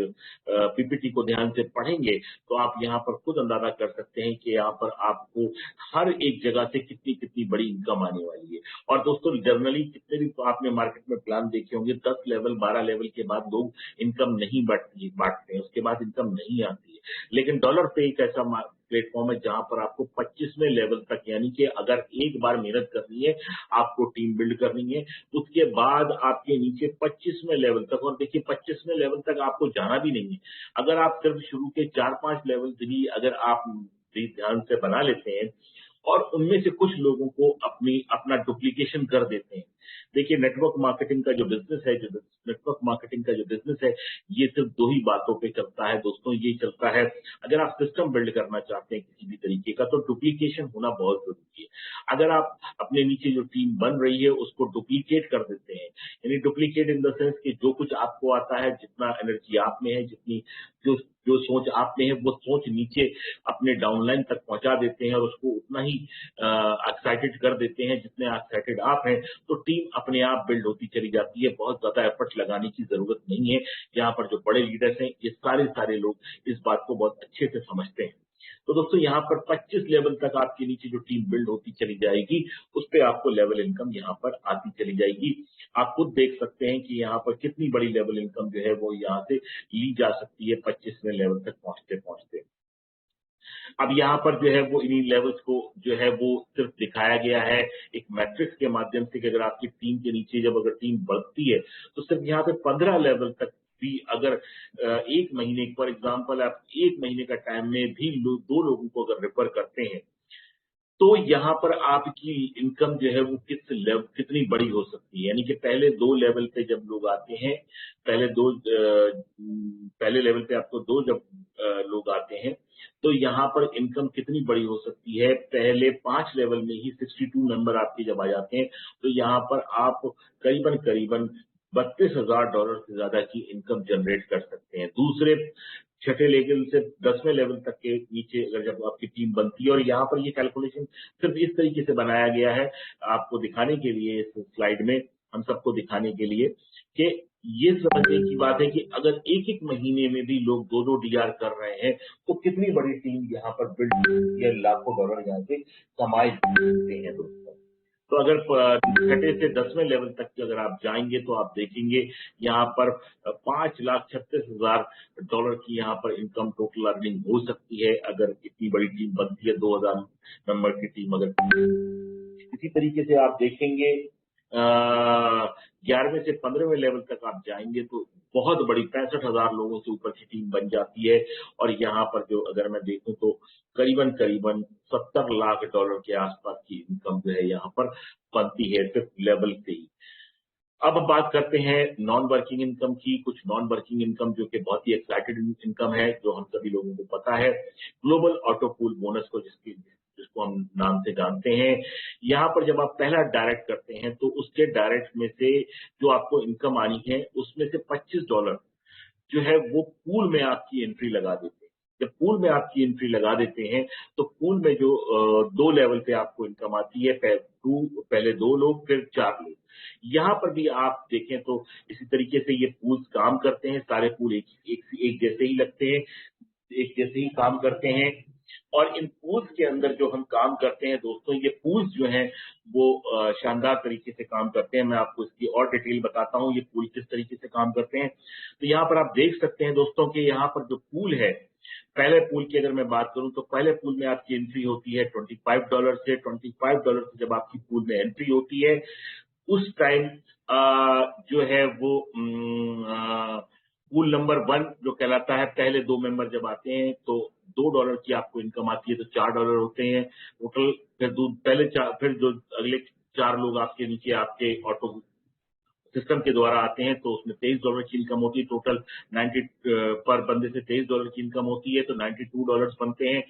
पीपीटी को ध्यान से पढ़ेंगे, तो आप यहाँ पर खुद अंदाजा कर सकते हैं कि यहाँ पर आपको हर एक जगह से कितनी कितनी बड़ी इनकम आने वाली है। और दोस्तों जनरली कितने भी आपने मार्केट में प्लान देखे होंगे, 10 लेवल 12 लेवल के बाद लोग इनकम नहीं बांटते हैं, उसके बाद इनकम नहीं आती है। लेकिन डॉलर पे एक ऐसा प्लेटफॉर्म है जहां पर आपको 25वें लेवल तक, यानी कि अगर एक बार मेहनत करनी है, आपको टीम बिल्ड करनी है, उसके बाद आपके नीचे 25वें लेवल तक, और देखिए 25वें लेवल तक आपको जाना भी नहीं है। अगर आप सिर्फ शुरू के 4-5 लेवल भी अगर आप ध्यान से बना लेते हैं और उनमें से कुछ लोगों को अपना डुप्लीकेशन कर देते हैं। देखिए नेटवर्क मार्केटिंग का जो बिजनेस है, ये सिर्फ 2 ही बातों पे चलता है दोस्तों। ये चलता है, अगर आप सिस्टम बिल्ड करना चाहते हैं किसी भी तरीके का, तो डुप्लीकेशन होना बहुत जरूरी है। अगर आप अपने नीचे जो टीम बन रही है उसको डुप्लीकेट कर देते हैं, यानी डुप्लीकेट इन द सेंस कि जो कुछ आपको आता है, जितना एनर्जी आप में है, जितनी जो सोच आप में है, वो सोच नीचे अपने डाउनलाइन तक पहुंचा देते हैं और उसको उतना ही एक्साइटेड कर देते हैं जितने एक्साइटेड आप हैं, तो टीम अपने आप बिल्ड होती चली जाती है। बहुत ज्यादा एफर्ट लगाने की जरूरत नहीं है। यहाँ पर जो बड़े लीडर्स हैं, ये सारे लोग इस बात को बहुत अच्छे से समझते हैं। तो दोस्तों यहाँ पर 25 लेवल तक आपके नीचे जो टीम बिल्ड होती चली जाएगी, उस पे आपको लेवल इनकम यहाँ पर आती चली जाएगी। आप खुद देख सकते हैं कि यहाँ पर कितनी बड़ी लेवल इनकम जो है वो यहाँ से ली जा सकती है 25वें लेवल तक पहुंचते। अब यहाँ पर जो है वो इन्हीं लेवल्स को जो है वो सिर्फ दिखाया गया है एक मैट्रिक्स के माध्यम से, कि अगर आपकी टीम के नीचे जब अगर टीम बढ़ती है तो सिर्फ यहाँ पे 15 लेवल तक भी अगर एक महीने, फॉर एग्जांपल आप 1 महीने का टाइम में भी 2 लोगों को अगर रेफर करते हैं, तो यहाँ पर आपकी इनकम जो है वो कितनी बड़ी हो सकती है। यानी कि पहले 2 लेवल पे जब लोग आते हैं, पहले लेवल पे आपको 2 जब लोग आते हैं, तो यहाँ पर इनकम कितनी बड़ी हो सकती है। पहले 5 लेवल में ही 62 मेंबर आपके जब आ जाते हैं, तो यहाँ पर आप करीबन $32,000 से ज्यादा की इनकम जनरेट कर सकते हैं। दूसरे छठे लेवल से 10वें लेवल तक के नीचे अगर जब आपकी टीम बनती है, और यहाँ पर ये कैलकुलेशन सिर्फ इस तरीके से बनाया गया है आपको दिखाने के लिए, इस स्लाइड में हम सबको दिखाने के लिए, कि ये समझने की बात है कि अगर एक महीने में भी लोग 2 डीआर कर रहे हैं, तो कितनी बड़ी टीम यहाँ पर बिल्ड या लाखों डॉलर यहाँ से कमाए सकते हैं दोस्तों। तो अगर छठे से 10वें लेवल तक की अगर आप जाएंगे तो आप देखेंगे यहाँ पर $5,36,000 की यहाँ पर इनकम टोटल अर्निंग हो सकती है अगर इतनी बड़ी टीम बनती है, 2000 मेंबर की टीम अगर। इसी तरीके से आप देखेंगे 11वें से 15वें लेवल तक आप जाएंगे तो बहुत बड़ी 65,000 लोगों से ऊपर की टीम बन जाती है, और यहाँ पर जो अगर मैं देखूं तो करीबन $70 लाख के आसपास की इनकम जो है यहाँ पर बनती है सिर्फ लेवल से ही। अब बात करते हैं नॉन वर्किंग इनकम की। कुछ नॉन वर्किंग इनकम जो कि बहुत ही एक्साइटेड इनकम है, जो हम सभी लोगों को पता है, ग्लोबल ऑटो पूल बोनस को जिसको हम नाम से जानते हैं। यहाँ पर जब आप पहला डायरेक्ट करते हैं तो उसके डायरेक्ट में से जो आपको इनकम आनी है उसमें से $25 जो है वो पूल में आपकी एंट्री लगा देते हैं। जब पूल में आपकी एंट्री लगा देते हैं तो पूल में जो 2 लेवल पे आपको इनकम आती है, पहले 2 लोग फिर 4 लोग। यहाँ पर भी आप देखें तो इसी तरीके से ये पूल्स काम करते हैं, सारे पूल एक जैसे ही लगते हैं, एक जैसे ही काम करते हैं। और इन पूल्स के अंदर जो हम काम करते हैं दोस्तों, ये पूल्स जो हैं वो शानदार तरीके से काम करते हैं। मैं आपको इसकी और डिटेल बताता हूँ ये पूल किस तरीके से काम करते हैं। तो यहाँ पर आप देख सकते हैं दोस्तों कि यहाँ पर जो पूल है, पहले पूल की अगर मैं बात करूं तो पहले पूल में आपकी एंट्री होती है $25 से। $25 से जब आपकी पूल में एंट्री होती है उस टाइम जो है वो पूल नंबर 1 जो कहलाता है, पहले 2 मेंबर जब आते हैं तो $2 की आपको इनकम आती है, तो $4 होते हैं टोटल। फिर जो अगले 4 लोग आपके नीचे आपके ऑटो सिस्टम के द्वारा आते हैं तो उसमें $23 की इनकम होती है। टोटल 90 पर बंदे से $23 की इनकम होती है, तो $92 बनते हैं।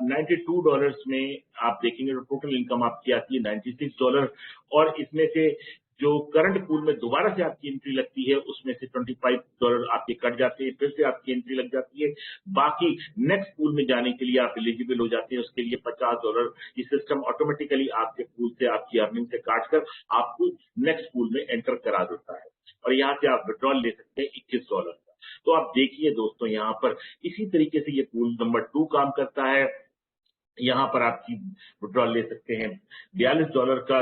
$92 में आप देखेंगे तो टोटल इनकम आपकी आती है $96, और इसमें से जो करंट पूल में दोबारा से आपकी एंट्री लगती है उसमें से $25 आपके कट जाते हैं, फिर से आपकी एंट्री लग जाती है। बाकी नेक्स्ट पूल में जाने के लिए आप एलिजिबल हो जाते हैं, उसके लिए $50 ये सिस्टम ऑटोमेटिकली आपके पूल से आपकी अर्निंग से काट कर आपको नेक्स्ट पूल में एंटर करा देता है, और यहाँ से आप विड्रॉल ले सकते हैं $21 का। तो आप देखिए दोस्तों यहाँ पर इसी तरीके से ये पूल नंबर 2 काम करता है। यहाँ पर आपकी विड्रॉल ले सकते हैं $42 का,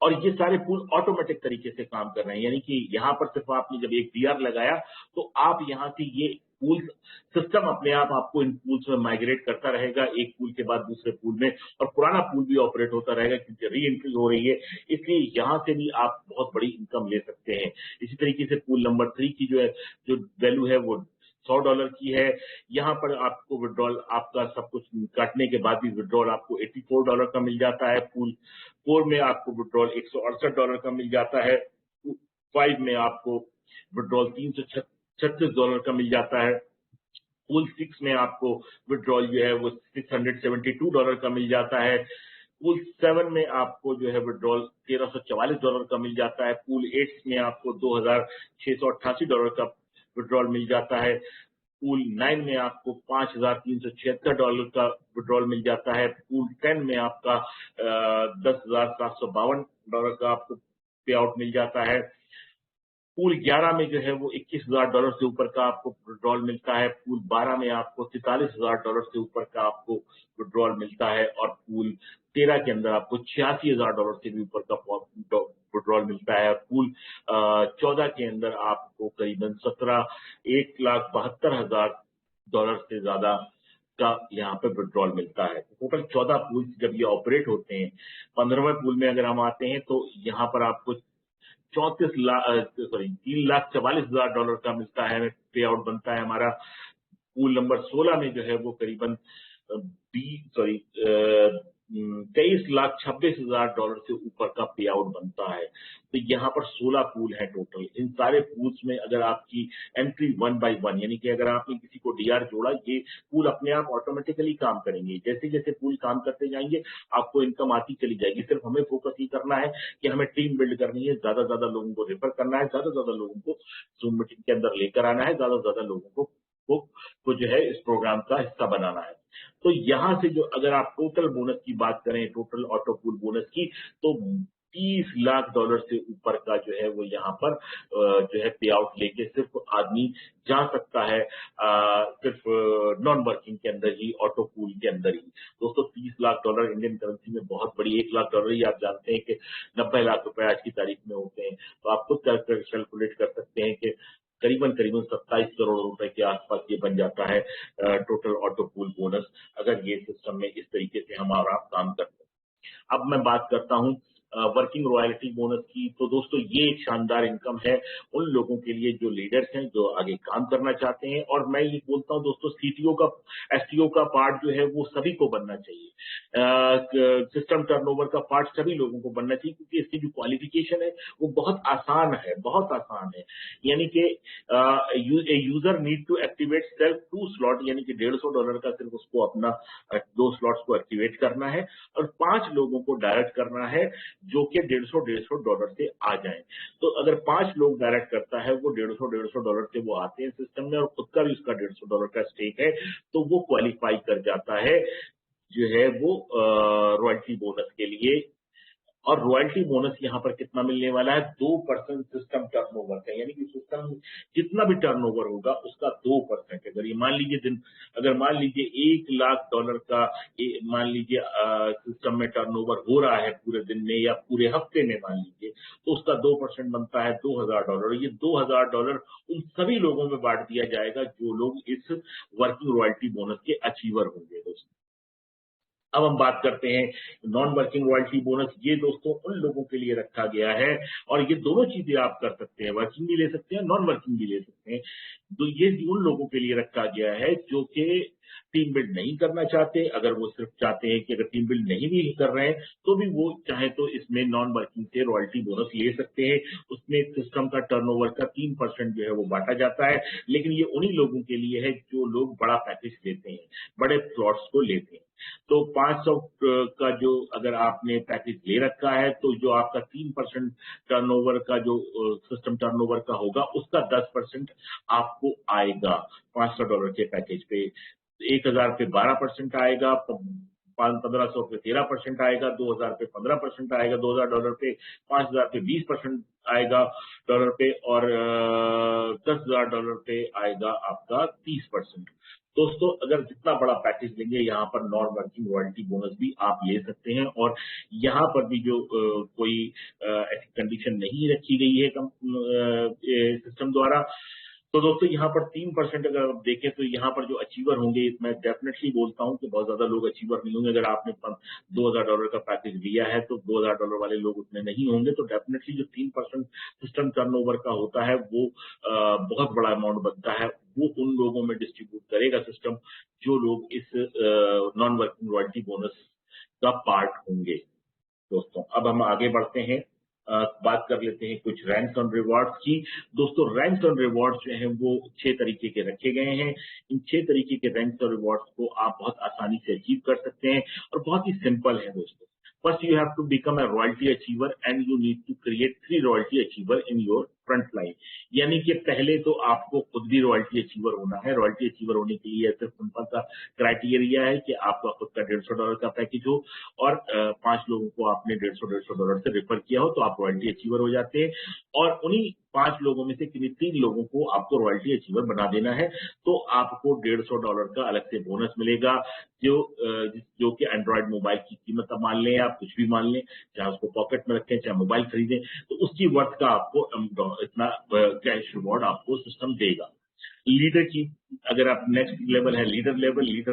और ये सारे पूल ऑटोमेटिक तरीके से काम कर रहे हैं, यानी कि यहाँ पर सिर्फ आपने जब एक DR लगाया तो आप यहाँ से ये पूल सिस्टम अपने आप आपको इन पूल्स में माइग्रेट करता रहेगा, एक पूल के बाद दूसरे पूल में, और पुराना पूल भी ऑपरेट होता रहेगा क्योंकि री एंट्री हो रही है, इसलिए यहाँ से भी आप बहुत बड़ी इनकम ले सकते हैं। इसी तरीके से पूल नंबर 3 की जो वैल्यू है वो $100 की है। यहाँ पर आपको विड्रॉल आपका सब कुछ काटने के बाद भी विड्रॉल आपको $84 का मिल जाता है। पूल 4 में आपको विड्रॉल $168 का मिल जाता है। 5 में आपको विड्रॉल $336 का मिल जाता है। पूल 6 में आपको विड्रॉल जो है वो $672 का मिल जाता है। पूल 7 में आपको जो है विड्रॉल $1344 का मिल जाता है। पूल 8 में आपको $2688 का विड्रॉल मिल जाता है। पूल 9 में आपको $5376 का विड्रॉल मिल जाता है। पूल 10 में आपका $10,752 का आपको पे आउट मिल जाता है। पूल 11 में जो है वो $21,000 से ऊपर का आपको विड्रॉल मिलता है। पूल 12 में आपको $43,000 से ऊपर का आपको विड्रॉल मिलता है, और पूल 13 के अंदर आपको $86,000 से भी ऊपर का विड्रॉल मिलता है। पूल 14 के अंदर आपको करीबन $1,72,000 से ज्यादा का यहाँ पे विड्रॉल मिलता है। टोटल 14 पूल जब ये ऑपरेट होते हैं, 15वें पूल में अगर हम आते हैं तो यहाँ पर आपको $3,44,000 का मिलता है, पे आउट बनता है हमारा। पूल नंबर 16 में जो है वो करीबन $23,26,000 से ऊपर का पे आउट बनता है। तो यहाँ पर 16 पूल है टोटल। इन सारे पूल्स में अगर आपकी एंट्री 1 by 1, यानी कि अगर आपने किसी को DR जोड़ा, ये पूल अपने आप ऑटोमेटिकली काम करेंगे। जैसे जैसे पूल काम करते जाएंगे आपको इनकम आती चली जाएगी। सिर्फ हमें फोकस ये करना है कि हमें टीम बिल्ड करनी है, ज्यादा ज्यादा लोगों को रेफर करना है, ज्यादा ज्यादा लोगों को जूम मीटिंग के अंदर लेकर आना है, ज्यादा ज्यादा लोगों को जो है इस प्रोग्राम का हिस्सा बनाना है। तो यहाँ से जो अगर आप टोटल बोनस की बात करें, टोटल ऑटो पूल बोनस की, तो $30 लाख से ऊपर का जो है वो यहाँ पर जो है पे आउट लेके सिर्फ आदमी जा सकता है, सिर्फ नॉन वर्किंग के अंदर ही, ऑटो पूल के अंदर ही। दोस्तों $30 लाख इंडियन करेंसी में बहुत बड़ी, $1 लाख ही आप जानते हैं कि 90 लाख रुपए आज की तारीख में होते हैं। तो आप खुद कैलकुलेट कर सकते हैं कि करीबन 27 करोड़ रुपए के आसपास ये बन जाता है टोटल ऑटो पूल बोनस, अगर ये सिस्टम में इस तरीके से हमारा काम करते हैं। अब मैं बात करता हूं वर्किंग रॉयल्टी बोनस की। तो दोस्तों ये एक शानदार इनकम है उन लोगों के लिए जो लीडर्स हैं, जो आगे काम करना चाहते हैं। और मैं ये बोलता हूं दोस्तों, CTO का STO का पार्ट जो है वो सभी को बनना चाहिए। सिस्टम टर्नओवर का पार्ट सभी लोगों को बनना चाहिए, क्योंकि इसकी जो क्वालिफिकेशन है वो बहुत आसान है, बहुत आसान है। यानी कि user need to activate self 2 slot, यानी कि $150 का सिर्फ उसको अपना 2 स्लॉट्स को एक्टिवेट करना है, और 5 लोगों को डायरेक्ट करना है जो कि $150 से आ जाए। तो अगर 5 लोग डायरेक्ट करता है, वो $150 से वो आते हैं सिस्टम में, और खुद का भी उसका $150 का स्टेक है, तो वो क्वालिफाई कर जाता है जो है वो रॉयल्टी बोनस के लिए। और रॉयल्टी बोनस यहाँ पर कितना मिलने वाला है, 2% सिस्टम टर्नओवर का, यानी कि सिस्टम जितना भी टर्नओवर होगा उसका 2%। अगर ये मान लीजिए $1,00,000 का मान लीजिए सिस्टम में टर्नओवर हो रहा है पूरे दिन में या पूरे हफ्ते में मान लीजिए, तो उसका 2% बनता है $2,000। ये $2,000 उन सभी लोगों में बांट दिया जाएगा जो लोग इस वर्किंग रॉयल्टी बोनस के अचीवर होंगे दोस्तों। अब हम बात करते हैं नॉन वर्किंग रॉयल्टी बोनस। ये दोस्तों उन लोगों के लिए रखा गया है, और ये दोनों चीजें आप कर सकते हैं, वर्किंग भी ले सकते हैं, नॉन वर्किंग भी ले सकते हैं। तो ये उन लोगों के लिए रखा गया है जो कि टीम बिल्ड नहीं करना चाहते। अगर वो सिर्फ चाहते हैं कि अगर टीम बिल्ड नहीं भी कर रहे हैं तो भी वो चाहे तो इसमें नॉन वर्किंग से रॉयल्टी बोनस ले सकते हैं। उसमें सिस्टम का टर्नओवर का 3% जो है वो बांटा जाता है, लेकिन ये उन्हीं लोगों के लिए है जो लोग बड़ा पैकेज लेते हैं, बड़े प्लॉट्स को लेते हैं। तो 500 का जो अगर आपने पैकेज ले रखा है तो जो आपका 3% टर्नओवर का जो सिस्टम टर्नओवर का होगा उसका 10% आपको आएगा $500 के पैकेज पे। 1,000 पे 12% आएगा, 1,500 पे 13% आएगा, 2,000 पे 15% आएगा, $2,000 पे, 5,000 पे 20% आएगा डॉलर पे, और $10,000 पे आएगा आपका 30%। दोस्तों अगर जितना बड़ा पैकेज लेंगे यहाँ पर नॉन वर्किंग रॉयल्टी बोनस भी आप ले सकते हैं, और यहाँ पर भी जो कोई ऐसी कंडीशन नहीं रखी गई है सिस्टम द्वारा। तो दोस्तों यहाँ पर 3% अगर आप देखें तो यहाँ पर जो अचीवर होंगे, मैं डेफिनेटली बोलता हूँ कि बहुत ज्यादा लोग अचीवर नहीं होंगे। अगर आपने $2,000 का पैकेज लिया है तो $2,000 वाले लोग उतने नहीं होंगे। तो डेफिनेटली जो 3% सिस्टम टर्नओवर का होता है वो बहुत बड़ा अमाउंट बनता है, वो उन लोगों में डिस्ट्रीब्यूट करेगा सिस्टम जो लोग इस नॉन वर्किंग रॉयल्टी बोनस का पार्ट होंगे। दोस्तों अब हम आगे बढ़ते हैं, बात कर लेते हैं कुछ रैंक्स ऑन रिवॉर्ड्स की। दोस्तों रैंक्स ऑन रिवॉर्ड्स जो हैं वो 6 तरीके के रखे गए हैं। इन 6 तरीके के रैंक्स और रिवॉर्ड्स को आप बहुत आसानी से अचीव कर सकते हैं और बहुत ही सिंपल है दोस्तों। First you have to become a royalty achiever and you need to create 3 royalty achiever in your front line. यानी कि पहले तो आपको खुद भी रॉयल्टी अचीवर होना है। रॉयल्टी अचीवर होने के लिए ऐसे सिंपल सा क्राइटेरिया है कि आपका खुद का $150 का पैकेज हो और 5 लोगों को आपने $150 से रेफर किया हो तो आप रॉयल्टी अचीवर हो जाते हैं। और उन्हीं 5 लोगों में से किन्हीं 3 लोगों को आपको रॉयल्टी अचीवर बना देना है, तो आपको $150 का अलग से बोनस मिलेगा, जो कि एंड्रॉइड मोबाइल की कीमत अब मान लें, आप कुछ भी मान लें, चाहे उसको पॉकेट में रखें चाहे मोबाइल खरीदें, तो उसकी वर्थ का आपको इतना कैश रिवॉर्ड आपको सिस्टम देगा। लीडर की अगर आप नेक्स्ट लेवल है लीडर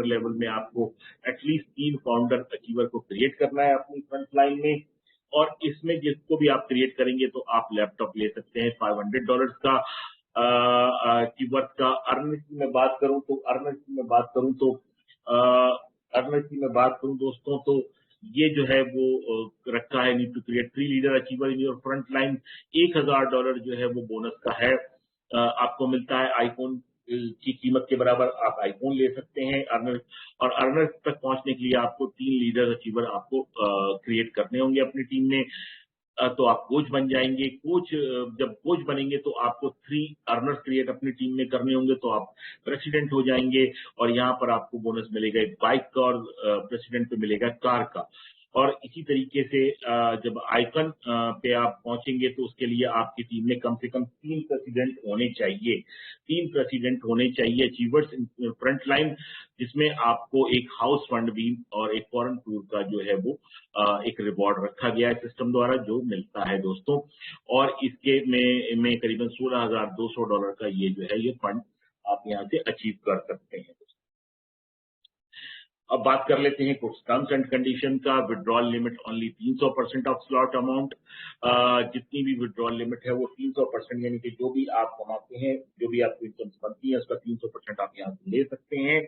लेवल में आपको एटलीस्ट 3 फाउंडर अचीवर को क्रिएट करना है अपनी फ्रंट लाइन में, और इसमें जिसको भी आप क्रिएट करेंगे तो आप लैपटॉप ले सकते हैं $500 का की वर्थ का। अर्नर्स की मैं बात करूं दोस्तों, तो ये जो है वो रखा है, need to create 3 leader achiever in your front line. $1,000 जो है वो बोनस का है। आपको मिलता है आईफोन की कीमत के बराबर आप आईफोन ले सकते हैं। अर्नर तक पहुंचने के लिए आपको 3 लीडर अचीवर आपको क्रिएट करने होंगे अपनी टीम में, तो आप कोच बन जाएंगे। जब कोच बनेंगे तो आपको 3 अर्नर्स क्रिएट अपनी टीम में करने होंगे, तो आप प्रेसिडेंट हो जाएंगे, और यहाँ पर आपको बोनस मिलेगा एक बाइक का और प्रेसिडेंट पे मिलेगा कार का। और इसी तरीके से जब आइकन पे आप पहुंचेंगे तो उसके लिए आपकी टीम में कम से कम 3 प्रेसिडेंट होने चाहिए अचीवर्स इन फ्रंट लाइन, जिसमें आपको एक हाउस फंड भी और एक फॉरेन टूर का जो है वो एक रिवॉर्ड रखा गया है सिस्टम द्वारा जो मिलता है दोस्तों। और इसके में करीबन $16,200 का ये जो है ये फंड आप यहाँ से अचीव कर सकते हैं। अब बात कर लेते हैं कुछ टर्म्स एंड कंडीशन का। Withdrawal limit only 300% of slot amount. जितनी भी विड्रॉल लिमिट है वो 300%, यानी कि जो भी आप कमाते हैं, जो भी आपको इनकम बनती है उसका 300% आप यहाँ से ले सकते हैं।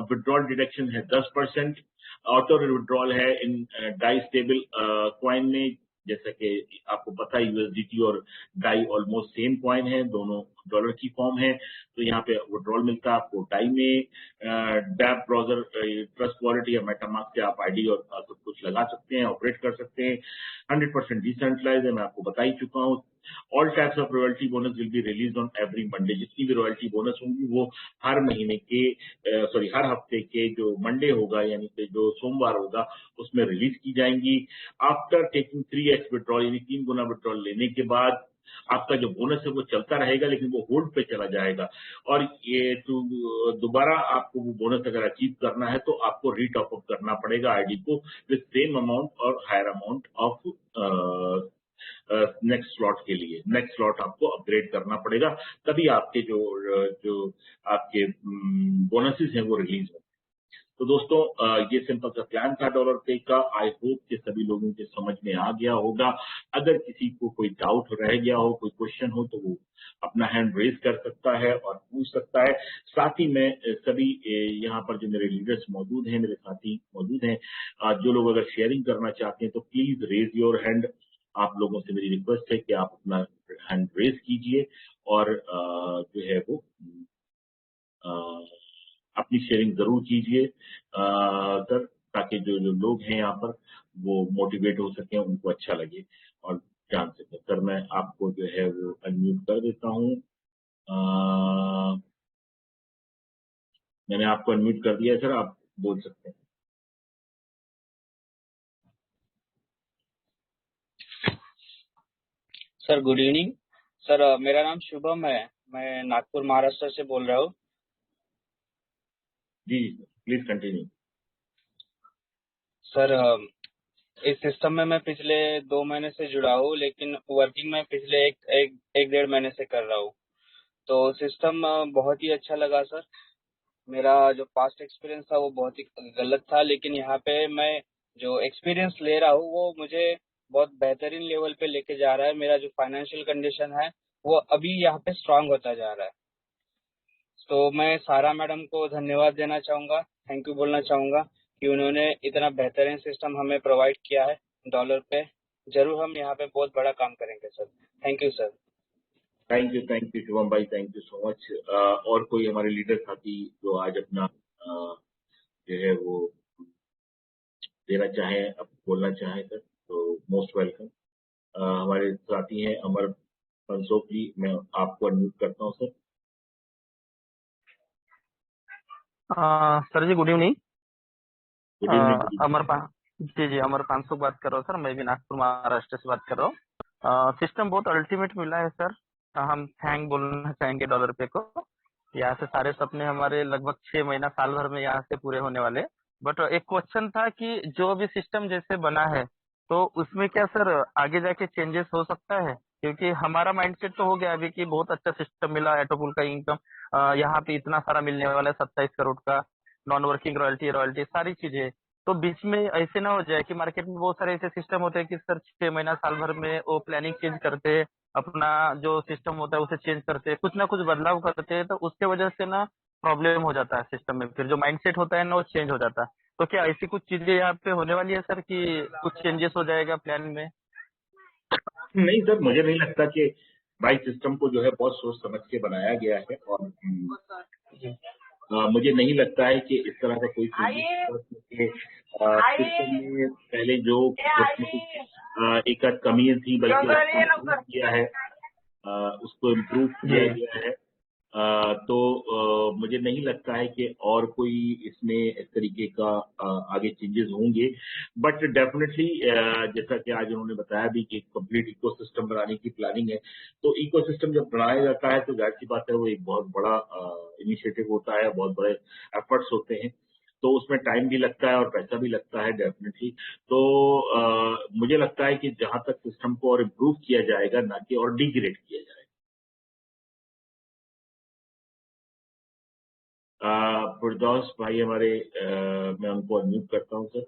विड्रॉल डिडक्शन है 10%। ऑटो विड्रॉल है इन डाई स्टेबल कॉइन में, जैसा कि आपको पता है यूएसडीटी और डाई ऑलमोस्ट सेम कॉइन है, दोनों डॉलर की फॉर्म है, तो यहाँ पे विड्रॉल मिलता है आपको डाई में। डैप ब्राउजर ट्रस्ट वॉलेट या मेटामास्क से आप आईडी और सब कुछ लगा सकते हैं, ऑपरेट कर सकते हैं। 100% डिसेंट्रलाइज है, मैं आपको बता ही चुका हूँ। All types of royalty bonus will be release on every Monday. जितनी भी रॉयल्टी बोनस होंगी वो हर महीने के हर हफ्ते के जो मंडे होगा यानी कि जो सोमवार होगा उसमें रिलीज की जाएंगी। आफ्टर टेकिंग 3x विड्रॉल यानी 3 गुना विड्रॉल लेने के बाद आपका जो बोनस है वो चलता रहेगा, लेकिन वो होल्ड पे चला जाएगा। और ये दोबारा आपको वो बोनस अगर अचीव करना है तो आपको रीटॉप अप करना पड़ेगा आईडी को विद सेम अमाउंट और higher amount of next slot के लिए। नेक्स्ट स्लॉट आपको अपग्रेड करना पड़ेगा, तभी आपके जो आपके बोनसेस हैं वो रिलीज होंगे। तो दोस्तों ये सिंपल सा प्लान था डॉलर पे का। आई होप कि सभी लोगों के समझ में आ गया होगा। अगर किसी को कोई डाउट रह गया हो, कोई क्वेश्चन हो, तो वो अपना हैंड रेज कर सकता है और पूछ सकता है। साथ ही में सभी यहाँ पर जो मेरे लीडर्स मौजूद हैं, मेरे साथी मौजूद हैं, जो लोग अगर शेयरिंग करना चाहते हैं तो प्लीज रेज योर हैंड। आप लोगों से मेरी रिक्वेस्ट है कि आप अपना हैंड रेज कीजिए और जो है वो अपनी शेयरिंग जरूर कीजिए सर, ताकि जो लोग हैं यहाँ पर वो मोटिवेट हो सके, उनको अच्छा लगे और जान सके। सर मैं आपको जो है वो अनम्यूट कर देता हूँ। मैंने आपको अनम्यूट कर दिया है सर, आप बोल सकते हैं। सर गुड इवनिंग सर, मेरा नाम शुभम है, मैं नागपुर महाराष्ट्र से बोल रहा हूँ। जी प्लीज कंटिन्यू। सर इस सिस्टम में मैं पिछले 2 महीने से जुड़ा हूँ, लेकिन वर्किंग में पिछले एक 1.5 महीने से कर रहा हूँ। तो सिस्टम बहुत ही अच्छा लगा सर। मेरा जो पास्ट एक्सपीरियंस था वो बहुत ही गलत था, लेकिन यहाँ पे मैं जो एक्सपीरियंस ले रहा हूँ वो मुझे बहुत बेहतरीन लेवल पे लेके जा रहा है। मेरा जो फाइनेंशियल कंडीशन है वो अभी यहाँ पे स्ट्रांग होता जा रहा है। तो मैं सारा मैडम को धन्यवाद देना चाहूँगा, थैंक यू बोलना चाहूँगा कि उन्होंने इतना बेहतरीन सिस्टम हमें प्रोवाइड किया है डॉलर पे। जरूर हम यहाँ पे बहुत बड़ा काम करेंगे sir. Thank you sir. Thank you Shubham भाई, थैंक यू सो मच। और कोई हमारे लीडर साथी जो आज अपना जो है वो देना चाहें, अब बोलना चाहें सर, तो मोस्ट वेलकम। हमारे साथी हैं अमर पंसोक जी, मैं आपको अनम्यूट करता हूँ sir. Sir ji good evening. Good evening. जी अमर पांसुक बात कर रहा हूँ सर, मैं भी नागपुर महाराष्ट्र से बात कर रहा हूँ। सिस्टम बहुत अल्टीमेट मिला है सर, हम थैंक बोलना चाहेंगे डॉलर पे को। यहाँ से सारे सपने हमारे लगभग 6 महीना साल भर में यहाँ से पूरे होने वाले। बट एक क्वेश्चन था कि जो भी सिस्टम जैसे बना है तो उसमें क्या सर आगे जाके चेंजेस हो सकता है? क्योंकि हमारा माइंडसेट तो हो गया अभी कि बहुत अच्छा सिस्टम मिला, एटोपुल का इनकम यहाँ पे इतना सारा मिलने वाला है, 27 करोड़ का, नॉन वर्किंग रॉयल्टी सारी चीजें। तो बीच में ऐसे ना हो जाए कि मार्केट में बहुत सारे ऐसे सिस्टम होते हैं कि सर 6 महीना साल भर में वो प्लानिंग चेंज करते हैं, अपना जो सिस्टम होता है उसे चेंज करते हैं, कुछ ना कुछ बदलाव करते हैं, तो उसके वजह से ना प्रॉब्लम हो जाता है सिस्टम में, फिर जो माइंडसेट होता है ना वो चेंज हो जाता है। तो क्या ऐसी कुछ चीजें यहाँ पे होने वाली है सर कि कुछ चेंजेस हो जाएगा प्लान में? नहीं सर, मुझे नहीं लगता कि भाई सिस्टम को जो है बहुत सोच समझ के बनाया गया है और मुझे नहीं लगता है कि इस तरह का कोई सिस्टम में पहले जो एक आध कमियां थी बल्कि किया है, उसको इम्प्रूव किया गया है। तो मुझे नहीं लगता है कि और कोई इसमें इस तरीके का आगे चेंजेस होंगे। बट डेफिनेटली जैसा कि आज उन्होंने बताया भी कि कंप्लीट इकोसिस्टम बनाने की प्लानिंग है, तो इकोसिस्टम जब बनाया जाता है तो जाहिर सी बात है वो एक बहुत बड़ा इनिशिएटिव होता है, बहुत बड़े एफर्ट्स होते हैं, तो उसमें टाइम भी लगता है और पैसा भी लगता है डेफिनेटली। तो मुझे लगता है कि जहां तक सिस्टम को और इम्प्रूव किया जाएगा, ना कि और डिग्रेड किया जाएगा। फिरदौस भाई हमारे, मैं उनको अनम्यूट करता हूँ सर।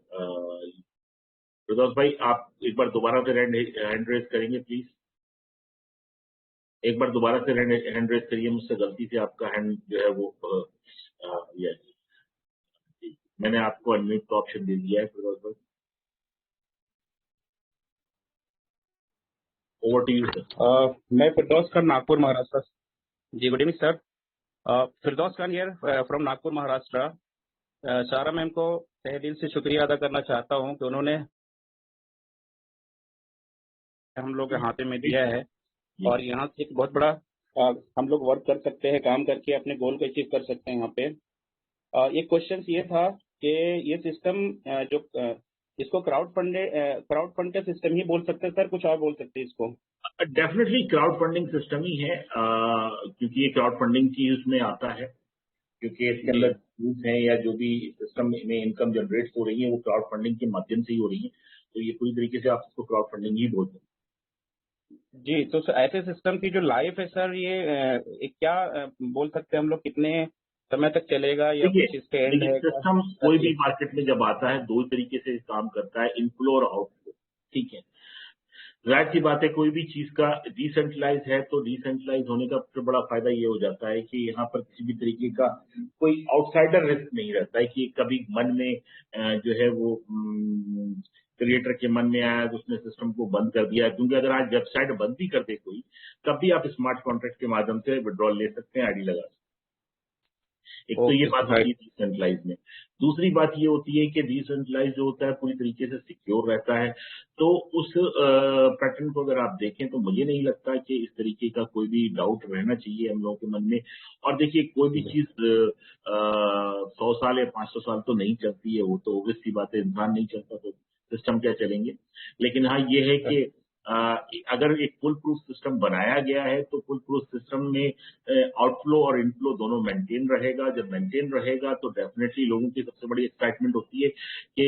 फिरदौस भाई आप एक बार दोबारा से हैंड रेज करेंगे प्लीज? एक बार दोबारा से हैंड रेज करिए, मुझसे गलती से आपका हैंड जो है वो यस, मैंने आपको अनम्यूट का ऑप्शन दे दिया है फिरदौस भाई। Over to you sir. मैं फिरदौस खान, नागपुर महाराष्ट्र। जी good evening sir. Firdaus Khan here from Nagpur Maharashtra. Sara ma'am को तहे दिल से शुक्रिया अदा करना चाहता हूँ कि उन्होंने हम लोग के हाथ में दिया है। और यहाँ से एक बहुत बड़ा हम लोग वर्क कर सकते हैं, काम करके अपने गोल को अचीव कर सकते हैं यहाँ पे। एक क्वेश्चन ये था कि ये सिस्टम जो इसको क्राउड फंडेड सिस्टम ही बोल सकते हैं सर, कुछ और बोल सकते हैं इसको? डेफिनेटली क्राउड फंडिंग सिस्टम ही है, क्योंकि ये क्राउड फंडिंग की उसमें आता है, क्योंकि इसके अंदर यूज है या जो भी सिस्टम में इनकम जनरेट हो रही है वो क्राउड फंडिंग के माध्यम से ही हो रही है, तो ये पूरी तरीके से आप इसको क्राउड फंडिंग ही बोलते हैं। जी, तो ऐसे सिस्टम की जो लाइफ है सर, ये क्या बोल सकते हैं हम लोग, कितने समय तक चलेगा या कुछ इसके एंड है? सिस्टम कोई भी मार्केट में जब आता है दो तरीके से काम करता है, इनफ्लो और आउटफ्लो। ठीक है, जाहिर सी बात है कोई भी चीज का डिसेंट्रलाइज है तो डिसेंट्रलाइज होने का सबसे बड़ा फायदा ये हो जाता है कि यहाँ पर किसी भी तरीके का कोई आउटसाइडर रिस्क नहीं रहता है कि कभी मन में जो है वो क्रिएटर के मन में आया तो उसने सिस्टम को बंद कर दिया, क्योंकि अगर आज वेबसाइट बंद भी कर दे कोई, तब भी आप स्मार्ट कॉन्ट्रैक्ट के माध्यम से विड्रॉल ले सकते हैं, आईडी लगा सकते हैं। एक तो ये बात होती है डिसेंट्रलाइज में। दूसरी बात ये होती है कि डिसेंट्रलाइज जो होता है पूरी तरीके से सिक्योर रहता है, तो उस पैटर्न को अगर आप देखें तो मुझे नहीं लगता कि इस तरीके का कोई भी डाउट रहना चाहिए हम लोगों के मन में। और देखिए कोई भी चीज 100 साल या 500 साल तो नहीं चलती है, वो तो ऑब्वियस सी बात है, इंसान नहीं चलता तो सिस्टम क्या चलेंगे। लेकिन हाँ ये है कि अगर एक फुल प्रूफ सिस्टम बनाया गया है तो फुल प्रूफ सिस्टम में आउटफ्लो और इनफ्लो दोनों मेंटेन रहेगा। जब मेंटेन रहेगा तो डेफिनेटली लोगों की सबसे बड़ी एक्साइटमेंट होती है कि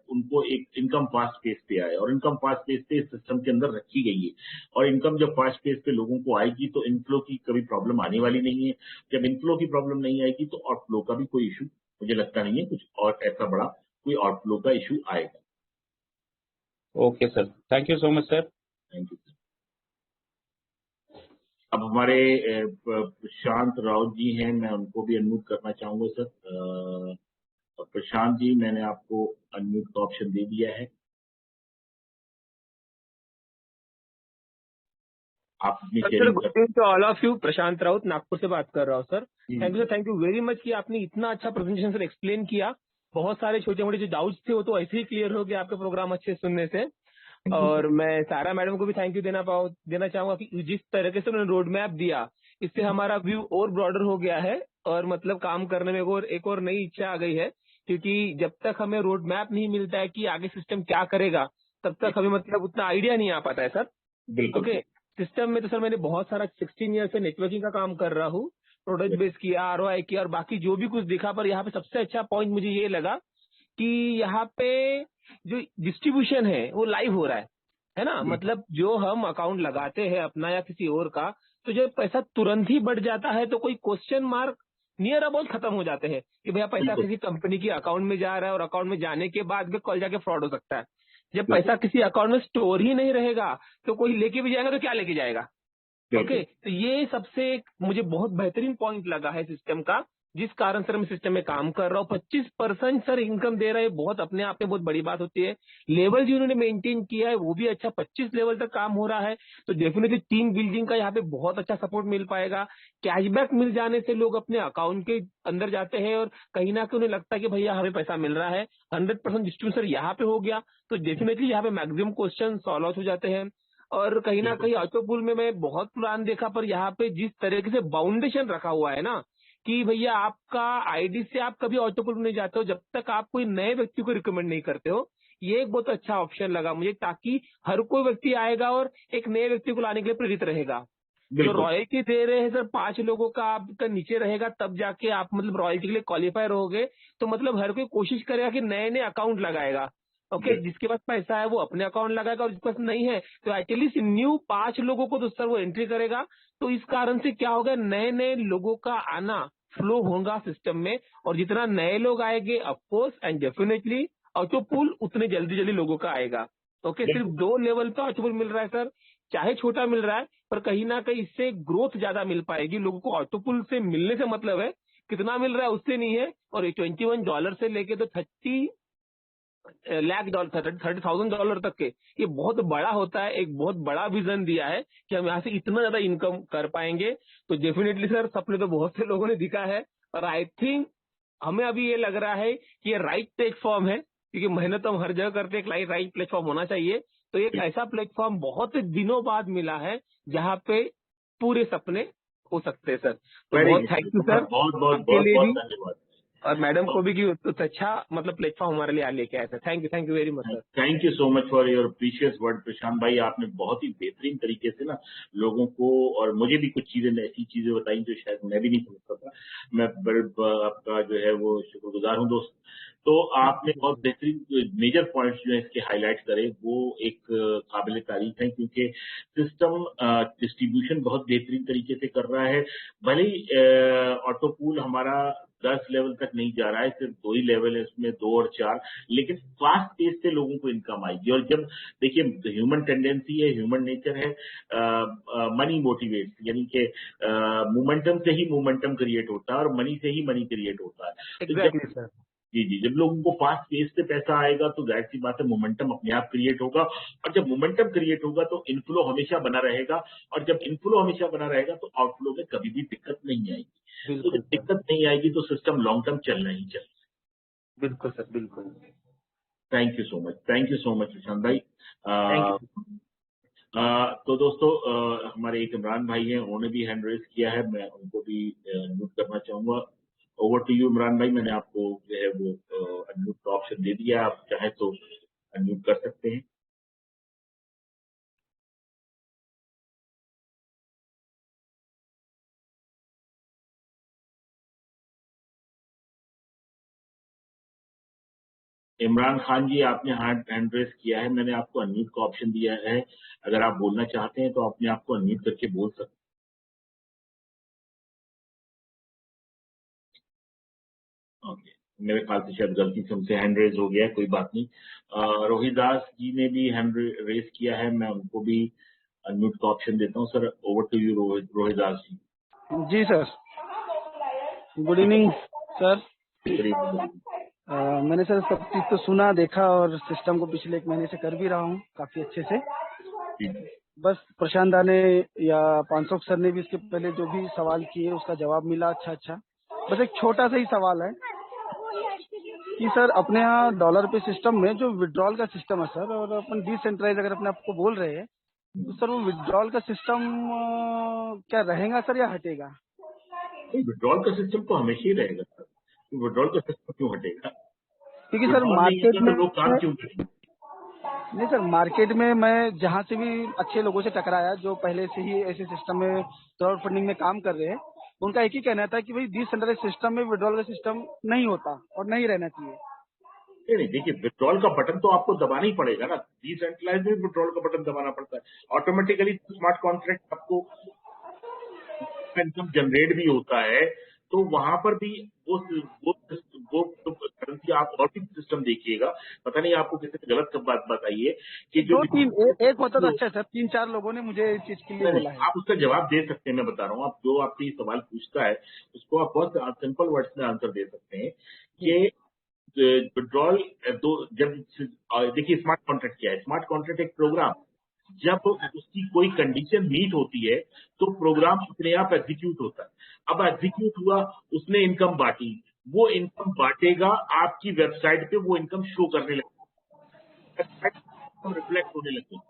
उनको एक इनकम फास्ट पेस पे आए, और इनकम फास्ट पेस पे इस सिस्टम के अंदर रखी गई है। और इनकम जब फास्ट पेस पे लोगों को आएगी तो इनफ्लो की कभी प्रॉब्लम आने वाली नहीं है। जब इनफ्लो की प्रॉब्लम नहीं आएगी तो आउटफ्लो का भी कोई इशू मुझे लगता नहीं है कुछ और ऐसा बड़ा कोई आउटफ्लो का इशू आएगा। Okay sir, thank you so much sir. Thank you. अब हमारे प्रशांत राउत जी हैं, मैं उनको भी अनम्यूट करना चाहूंगा सर। प्रशांत जी, मैंने आपको अनम्यूट का ऑप्शन दे दिया है, आप अपनी शेयरिंग कर। तो ऑल ऑफ यू, प्रशांत राउत नागपुर से बात कर रहा हूँ sir. Thank you very much कि आपने इतना अच्छा प्रेजेंटेशन सर एक्सप्लेन किया। बहुत सारे छोटे मोटे जो डाउट्स थे वो तो ऐसे ही क्लियर हो गए आपके प्रोग्राम अच्छे सुनने से। और मैं सारा मैडम को भी थैंक यू देना चाहूंगा कि जिस तरह से उन्होंने रोड मैप दिया, इससे हमारा व्यू और ब्रॉडर हो गया है और मतलब काम करने में एक और नई इच्छा आ गई है। क्योंकि जब तक हमें रोड मैप नहीं मिलता है कि आगे सिस्टम क्या करेगा, तब तक हमें मतलब उतना आइडिया नहीं आ पाता है सर। ओके, सिस्टम में तो सर मैंने बहुत सारा 16 ईयर से नेटवर्किंग का काम कर रहा हूँ, प्रोडक्ट बेस किया, ROI किया और बाकी जो भी कुछ दिखा। पर यहाँ पे सबसे अच्छा पॉइंट मुझे ये लगा कि यहाँ पे जो डिस्ट्रीब्यूशन है वो लाइव हो रहा है ना। मतलब जो हम अकाउंट लगाते हैं अपना या किसी और का, तो जो पैसा तुरंत ही बढ़ जाता है तो कोई क्वेश्चन मार्क नियर अबाउट खत्म हो जाते हैं कि भैया पैसा किसी कंपनी की अकाउंट में जा रहा है और अकाउंट में जाने के बाद भी कल जाके फ्रॉड हो सकता है। जब पैसा किसी अकाउंट में स्टोर ही नहीं रहेगा तो कोई लेके भी जाएगा तो क्या लेके जाएगा। ओके, तो ये सबसे मुझे बहुत बेहतरीन पॉइंट लगा है सिस्टम का, जिस कारण सर मैं सिस्टम में काम कर रहा हूँ। 25% सर इनकम दे रहे हैं, बहुत अपने आप में बहुत बड़ी बात होती है। लेवल जो उन्होंने मेंटेन किया है वो भी अच्छा, 25 लेवल तक काम हो रहा है। तो डेफिनेटली टीम बिल्डिंग का यहाँ पे बहुत अच्छा सपोर्ट मिल पाएगा। कैशबैक मिल जाने से लोग अपने अकाउंट के अंदर जाते हैं और कहीं ना कहीं उन्हें लगता है कि भैया हमें पैसा मिल रहा है। 100% डिस्ट्रीब्यूशन यहाँ पे हो गया तो डेफिनेटली यहाँ पे मैक्सिमम क्वेश्चन सॉल्व आउट हो जाते हैं। और कहीं ना कहीं ऑटोपुल में मैं बहुत पुरान देखा, पर यहाँ पे जिस तरीके से बाउंडेशन रखा हुआ है ना कि भैया आपका आईडी से आप कभी ऑटोपुल में नहीं जाते हो जब तक आप कोई नए व्यक्ति को रिकमेंड नहीं करते हो। ये एक बहुत अच्छा ऑप्शन लगा मुझे, ताकि हर कोई व्यक्ति आएगा और एक नए व्यक्ति को लाने के लिए प्रेरित रहेगा। जो रॉयल्टी दे रहे हैं सर 5 लोगों का आपका नीचे रहेगा, तब जाके आप मतलब रॉयल्टी के लिए क्वालिफाई रहोगे। तो मतलब हर कोई कोशिश करेगा कि नए नए अकाउंट लगाएगा। ओके, जिसके पास पैसा है वो अपने अकाउंट लगाएगा और जिसके पास नहीं है तो एटलीस्ट न्यू 5 लोगों को तो सर वो एंट्री करेगा। तो इस कारण से क्या होगा, नए नए लोगों का आना फ्लो होगा सिस्टम में, और जितना नए लोग आएंगे ऑफकोर्स एंड डेफिनेटली ऑटोपुल उतने जल्दी लोगों का आएगा। ओके, सिर्फ 2 लेवल पे ऑटोपुल मिल रहा है सर, चाहे छोटा मिल रहा है पर कहीं ना कहीं इससे ग्रोथ ज्यादा मिल पाएगी। लोगों को ऑटोपुल से मिलने से मतलब है, कितना मिल रहा है उससे नहीं है। और $21 से लेके तो $30 लाख $30,000 तक के, ये बहुत बड़ा होता है। एक बहुत बड़ा विजन दिया है कि हम यहाँ से इतना ज्यादा इनकम कर पाएंगे। तो डेफिनेटली सर सपने तो बहुत से लोगों ने दिखा है, और आई थिंक हमें अभी ये लग रहा है कि ये राइट प्लेटफॉर्म है, क्योंकि मेहनत हम हर जगह करते हैं, एक राइट प्लेटफॉर्म होना चाहिए। तो एक ऐसा प्लेटफॉर्म बहुत दिनों बाद मिला है जहाँ पे पूरे सपने हो सकते हैं सर। तो बहुत थैंक यू सर, आपके लिए भी धन्यवाद और मैडम को भी कि तो अच्छा मतलब प्लेटफॉर्म हमारे लिए लेके आए sir. Thank you very much sir. Thank you so much for your precious word Prashant भाई। आपने बहुत ही बेहतरीन तरीके से ना लोगों को और मुझे भी कुछ चीजें ऐसी चीजें बताई जो शायद मैं भी नहीं समझता था। मैं आपका जो है वो शुक्रगुजार हूँ दोस्त। तो आपने बहुत बेहतरीन मेजर पॉइंट्स जो है इसके हाईलाइट करे, वो एक काबिल तारीफ है, क्योंकि सिस्टम डिस्ट्रीब्यूशन बहुत बेहतरीन तरीके से कर रहा है। भले ही ऑटो पूल हमारा 10 लेवल तक नहीं जा रहा है, सिर्फ 2 ही लेवल है उसमें, 2 और 4, लेकिन फास्ट पेस से लोगों को इनकम आएगी। और जब देखिए ह्यूमन टेंडेंसी है, ह्यूमन नेचर है, मनी मोटिवेट, यानी कि मोमेंटम से ही मोमेंटम क्रिएट होता है और मनी से ही मनी क्रिएट होता है। Exactly sir. जी, जब लोगों को फास्ट पेस से पैसा आएगा तो जाहिर सी बात है मोमेंटम अपने आप क्रिएट होगा, और जब मोमेंटम क्रिएट होगा तो इनफ्लो हमेशा बना रहेगा, और जब इनफ्लो हमेशा बना रहेगा तो आउटफ्लो में कभी भी दिक्कत नहीं आएगी। तो जब दिक्कत नहीं आएगी तो सिस्टम लॉन्ग टर्म चलना ही चलेगा। बिल्कुल सर, बिल्कुल। थैंक यू सो मच प्रशांत भाई। तो दोस्तों हमारे एक इमरान भाई हैं, उन्होंने भी हैंड रेज किया है, मैं उनको भी अनम्यूट करना चाहूंगा। ओवर टू यू इमरान भाई, मैंने आपको जो है वो अनम्यूट का ऑप्शन दे दिया, आप चाहे तो अनम्यूट कर सकते हैं। इमरान खान जी, आपने हैंड रेज किया है, मैंने आपको अनम्यूट का ऑप्शन दिया है, अगर आप बोलना चाहते हैं तो अपने आप को अनम्यूट करके बोल सकते हैं। ओके, मेरे ख्याल से शायद गलती से हमसे हैंड रेज हो गया है, कोई बात नहीं। रोहित दास जी ने भी हैंड रेज किया है, मैं उनको भी अनम्यूट का ऑप्शन देता हूँ। Sir over to you Rohit Das ji. जी सर, गुड इवनिंग सर। मैंने सर सब चीज तो सुना देखा और सिस्टम को पिछले 1 महीने से कर भी रहा हूँ काफी अच्छे से। बस प्रशांत दा ने या पांसोक सर ने भी इसके पहले जो भी सवाल किए उसका जवाब मिला अच्छा। बस एक छोटा सा ही सवाल है कि सर अपने यहाँ डॉलर पे सिस्टम में जो विड्रॉल का सिस्टम है सर, और अपन डिसेंट्रलाइज अगर अपने आपको बोल रहे हैं तो सर वो विड्रॉल का सिस्टम क्या रहेगा सर या हटेगा? विड्रॉल का सिस्टम तो हमेशा ही रहेगा सर, विड्रॉल का सिस्टम क्यों हटेगा? क्योंकि सर मार्केट में लोग काम क्यों करेंगे? नहीं सर, मार्केट में मैं जहाँ से भी अच्छे लोगों से टकराया जो पहले से ही ऐसे सिस्टम में क्राउड फंडिंग में काम कर रहे हैं, उनका एक ही कहना था कि भाई डिसेंट्रलाइज सिस्टम में विड्रॉल का सिस्टम नहीं होता और नहीं रहना चाहिए। नहीं, देखिए विड्रॉल का बटन तो आपको दबाना ही पड़ेगा ना, डिसेंट्रलाइज में विड्रॉल का बटन दबाना पड़ता है ऑटोमेटिकली। स्मार्ट कॉन्ट्रैक्ट आपको इनकम जनरेट भी होता है, तो वहां पर भी वो करेंसी आप और भी सिस्टम देखिएगा। पता नहीं आपको किसी ने गलत बात बताई है कि जो एक होता तो अच्छा सर, 3-4 लोगों ने मुझे इस चीज के लिए बोला है। आप उसका जवाब दे सकते हैं, मैं बता रहा हूँ, आप जो आपसे सवाल पूछता है उसको आप बहुत सिंपल वर्ड्स में आंसर दे सकते हैं कि विड्रॉल जब देखिए स्मार्ट कॉन्ट्रैक्ट क्या है। स्मार्ट कॉन्ट्रैक्ट एक प्रोग्राम, जब उसकी कोई कंडीशन मीट होती है तो प्रोग्राम अपने आप एग्जीक्यूट होता है। अब एग्जीक्यूट हुआ, उसने इनकम बांटी, वो इनकम बांटेगा आपकी वेबसाइट पे, वो इनकम शो करने लगेगा, वेबसाइट रिफ्लेक्ट होने लगेगा।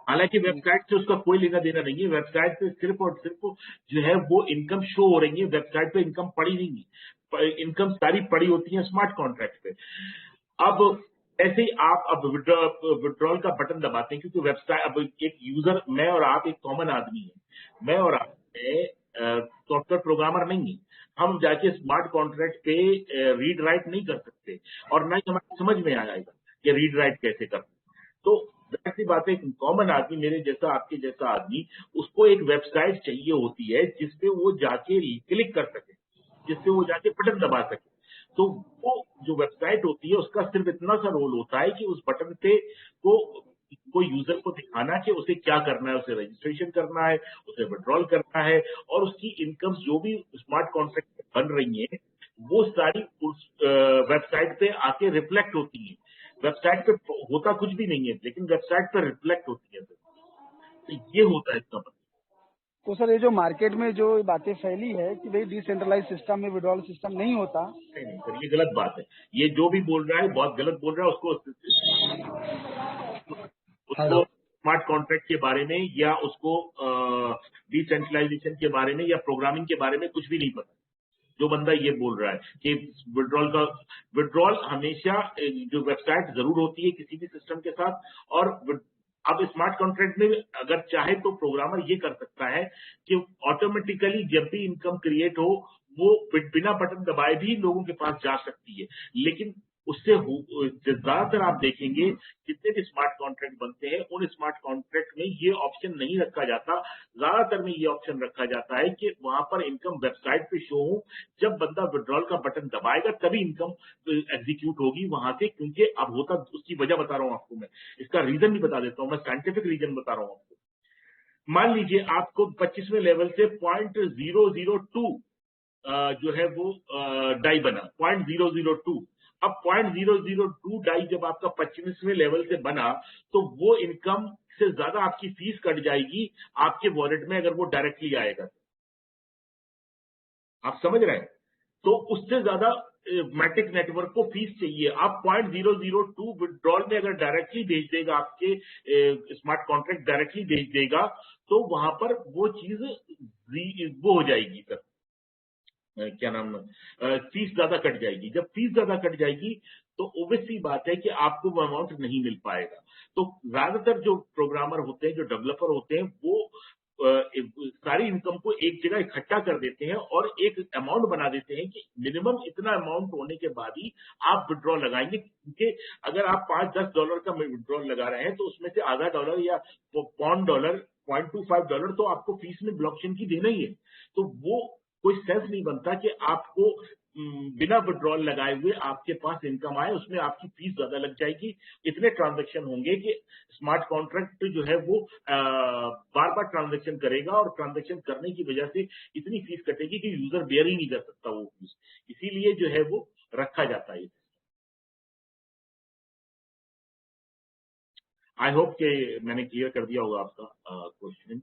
हालांकि वेबसाइट से उसका कोई लेना देना नहीं है, वेबसाइट पे सिर्फ और सिर्फ जो है वो इनकम शो हो रही है, वेबसाइट पे इनकम पड़ी नहीं है, इनकम सारी पड़ी होती है स्मार्ट कॉन्ट्रैक्ट पे। अब ऐसे ही आप अब विड्रॉल का बटन दबाते हैं, क्योंकि वेबसाइट अब एक यूजर, मैं और आप एक कॉमन आदमी है, मैं और आप सॉफ्टवेयर प्रोग्रामर नहीं है, हम जाके स्मार्ट कॉन्ट्रैक्ट पे रीड राइट नहीं कर सकते, और ना ही हमारी समझ में आएगा कि रीड राइट कैसे करते। तो ऐसी बात है, कॉमन आदमी, मेरे जैसा आपके जैसा आदमी, उसको एक वेबसाइट चाहिए होती है जिसपे वो जाके क्लिक कर सके, जिससे वो जाके बटन दबा सके। तो वो जो वेबसाइट होती है उसका सिर्फ इतना सा रोल होता है कि उस बटन पे को यूजर को दिखाना कि उसे क्या करना है, उसे रजिस्ट्रेशन करना है, उसे विड्रॉल करना है, और उसकी इनकम जो भी स्मार्ट कॉन्ट्रैक्ट बन रही है वो सारी उस वेबसाइट पे आके रिफ्लेक्ट होती है। वेबसाइट पे होता कुछ भी नहीं है, लेकिन वेबसाइट पे रिफ्लेक्ट होती है। तो ये होता है इसका मतलब। तो सर ये जो मार्केट में जो बातें फैली है कि भाई डिसेंट्रलाइज सिस्टम में विड्रॉल सिस्टम नहीं होता, नहीं सर, ये गलत बात है। ये जो भी बोल रहा है बहुत गलत बोल रहा है, उसको स्मार्ट कॉन्ट्रैक्ट के बारे में या उसको डिसेंट्रलाइजेशन के बारे में या प्रोग्रामिंग के बारे में कुछ भी नहीं पता। जो बंदा ये बोल रहा है कि विड्रॉल हमेशा जो वेबसाइट जरूर होती है किसी भी सिस्टम के साथ, और अब स्मार्ट कॉन्ट्रैक्ट में अगर चाहे तो प्रोग्रामर ये कर सकता है कि ऑटोमेटिकली जब भी इनकम क्रिएट हो वो बिना बटन दबाए भी लोगों के पास जा सकती है। लेकिन उससे ज्यादातर आप देखेंगे जितने भी स्मार्ट कॉन्ट्रैक्ट बनते हैं उन स्मार्ट कॉन्ट्रैक्ट में ये ऑप्शन नहीं रखा जाता। ज्यादातर में ये ऑप्शन रखा जाता है कि वहां पर इनकम वेबसाइट पे शो हो, जब बंदा विड्रॉल का बटन दबाएगा तभी इनकम एग्जीक्यूट होगी वहां से। क्योंकि अब होता, उसकी वजह बता रहा हूं आपको, मैं इसका रीजन भी बता देता हूं, मैं साइंटिफिक रीजन बता रहा हूं आपको। मान लीजिए आपको 25वें लेवल से 0.002 जो है वो डाई बना, 0.002। अब 0.002 डाई जब आपका 25वें लेवल से बना तो वो इनकम से ज्यादा आपकी फीस कट जाएगी आपके वॉलेट में, अगर वो डायरेक्टली आएगा तो। आप समझ रहे हैं? तो उससे ज्यादा मैटिक नेटवर्क को फीस चाहिए। आप 0.002 विड्रॉल में अगर डायरेक्टली भेज देगा, आपके स्मार्ट कॉन्ट्रैक्ट डायरेक्टली भेज देगा, तो वहां पर वो चीज वो हो जाएगी सर, क्या नाम, फीस ज्यादा कट जाएगी। जब फीस ज्यादा कट जाएगी तो ओब्वियसली बात है कि आपको वो अमाउंट नहीं मिल पाएगा। तो ज्यादातर जो प्रोग्रामर होते हैं, जो डेवलपर होते हैं, वो सारी इनकम को एक जगह इकट्ठा कर देते हैं और एक अमाउंट बना देते हैं कि मिनिमम इतना अमाउंट होने के बाद ही आप विड्रॉल लगाएंगे। क्योंकि अगर आप $5-10 का विड्रॉल लगा रहे हैं तो उसमें से आधा डॉलर या $0.25 तो आपको फीस में ब्लॉकचेन की देना ही है। तो वो कोई सेंस नहीं बनता कि आपको बिना विड्रॉल लगाए हुए आपके पास इनकम आए, उसमें आपकी फीस ज्यादा लग जाएगी। इतने ट्रांजैक्शन होंगे कि स्मार्ट कॉन्ट्रैक्ट जो है वो बार बार ट्रांजैक्शन करेगा और ट्रांजैक्शन करने की वजह से इतनी फीस कटेगी कि यूजर बेयर ही नहीं कर सकता वो फीस। इसीलिए जो है वो रखा जाता है। आई होप कि मैंने क्लियर कर दिया होगा आपका क्वेश्चन।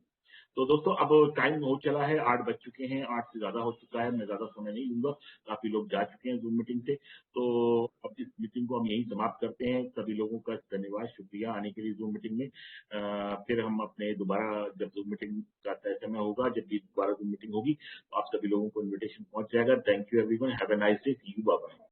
तो दोस्तों अब टाइम हो चला है, 8 बज चुके हैं, 8 से ज्यादा हो चुका है, मैं ज्यादा समय नहीं लूंगा, काफी लोग जा चुके हैं जूम मीटिंग से। तो अब इस मीटिंग को हम यहीं समाप्त करते हैं। सभी लोगों का धन्यवाद, शुक्रिया आने के लिए जूम मीटिंग में। फिर हम अपने दोबारा जब जूम मीटिंग का तय समय होगा, जब भी दोबारा जूम मीटिंग होगी, तो आप सभी लोगों को इन्विटेशन पहुंच जाएगा। Thank you everyone, have a nice day, see you, bye bye.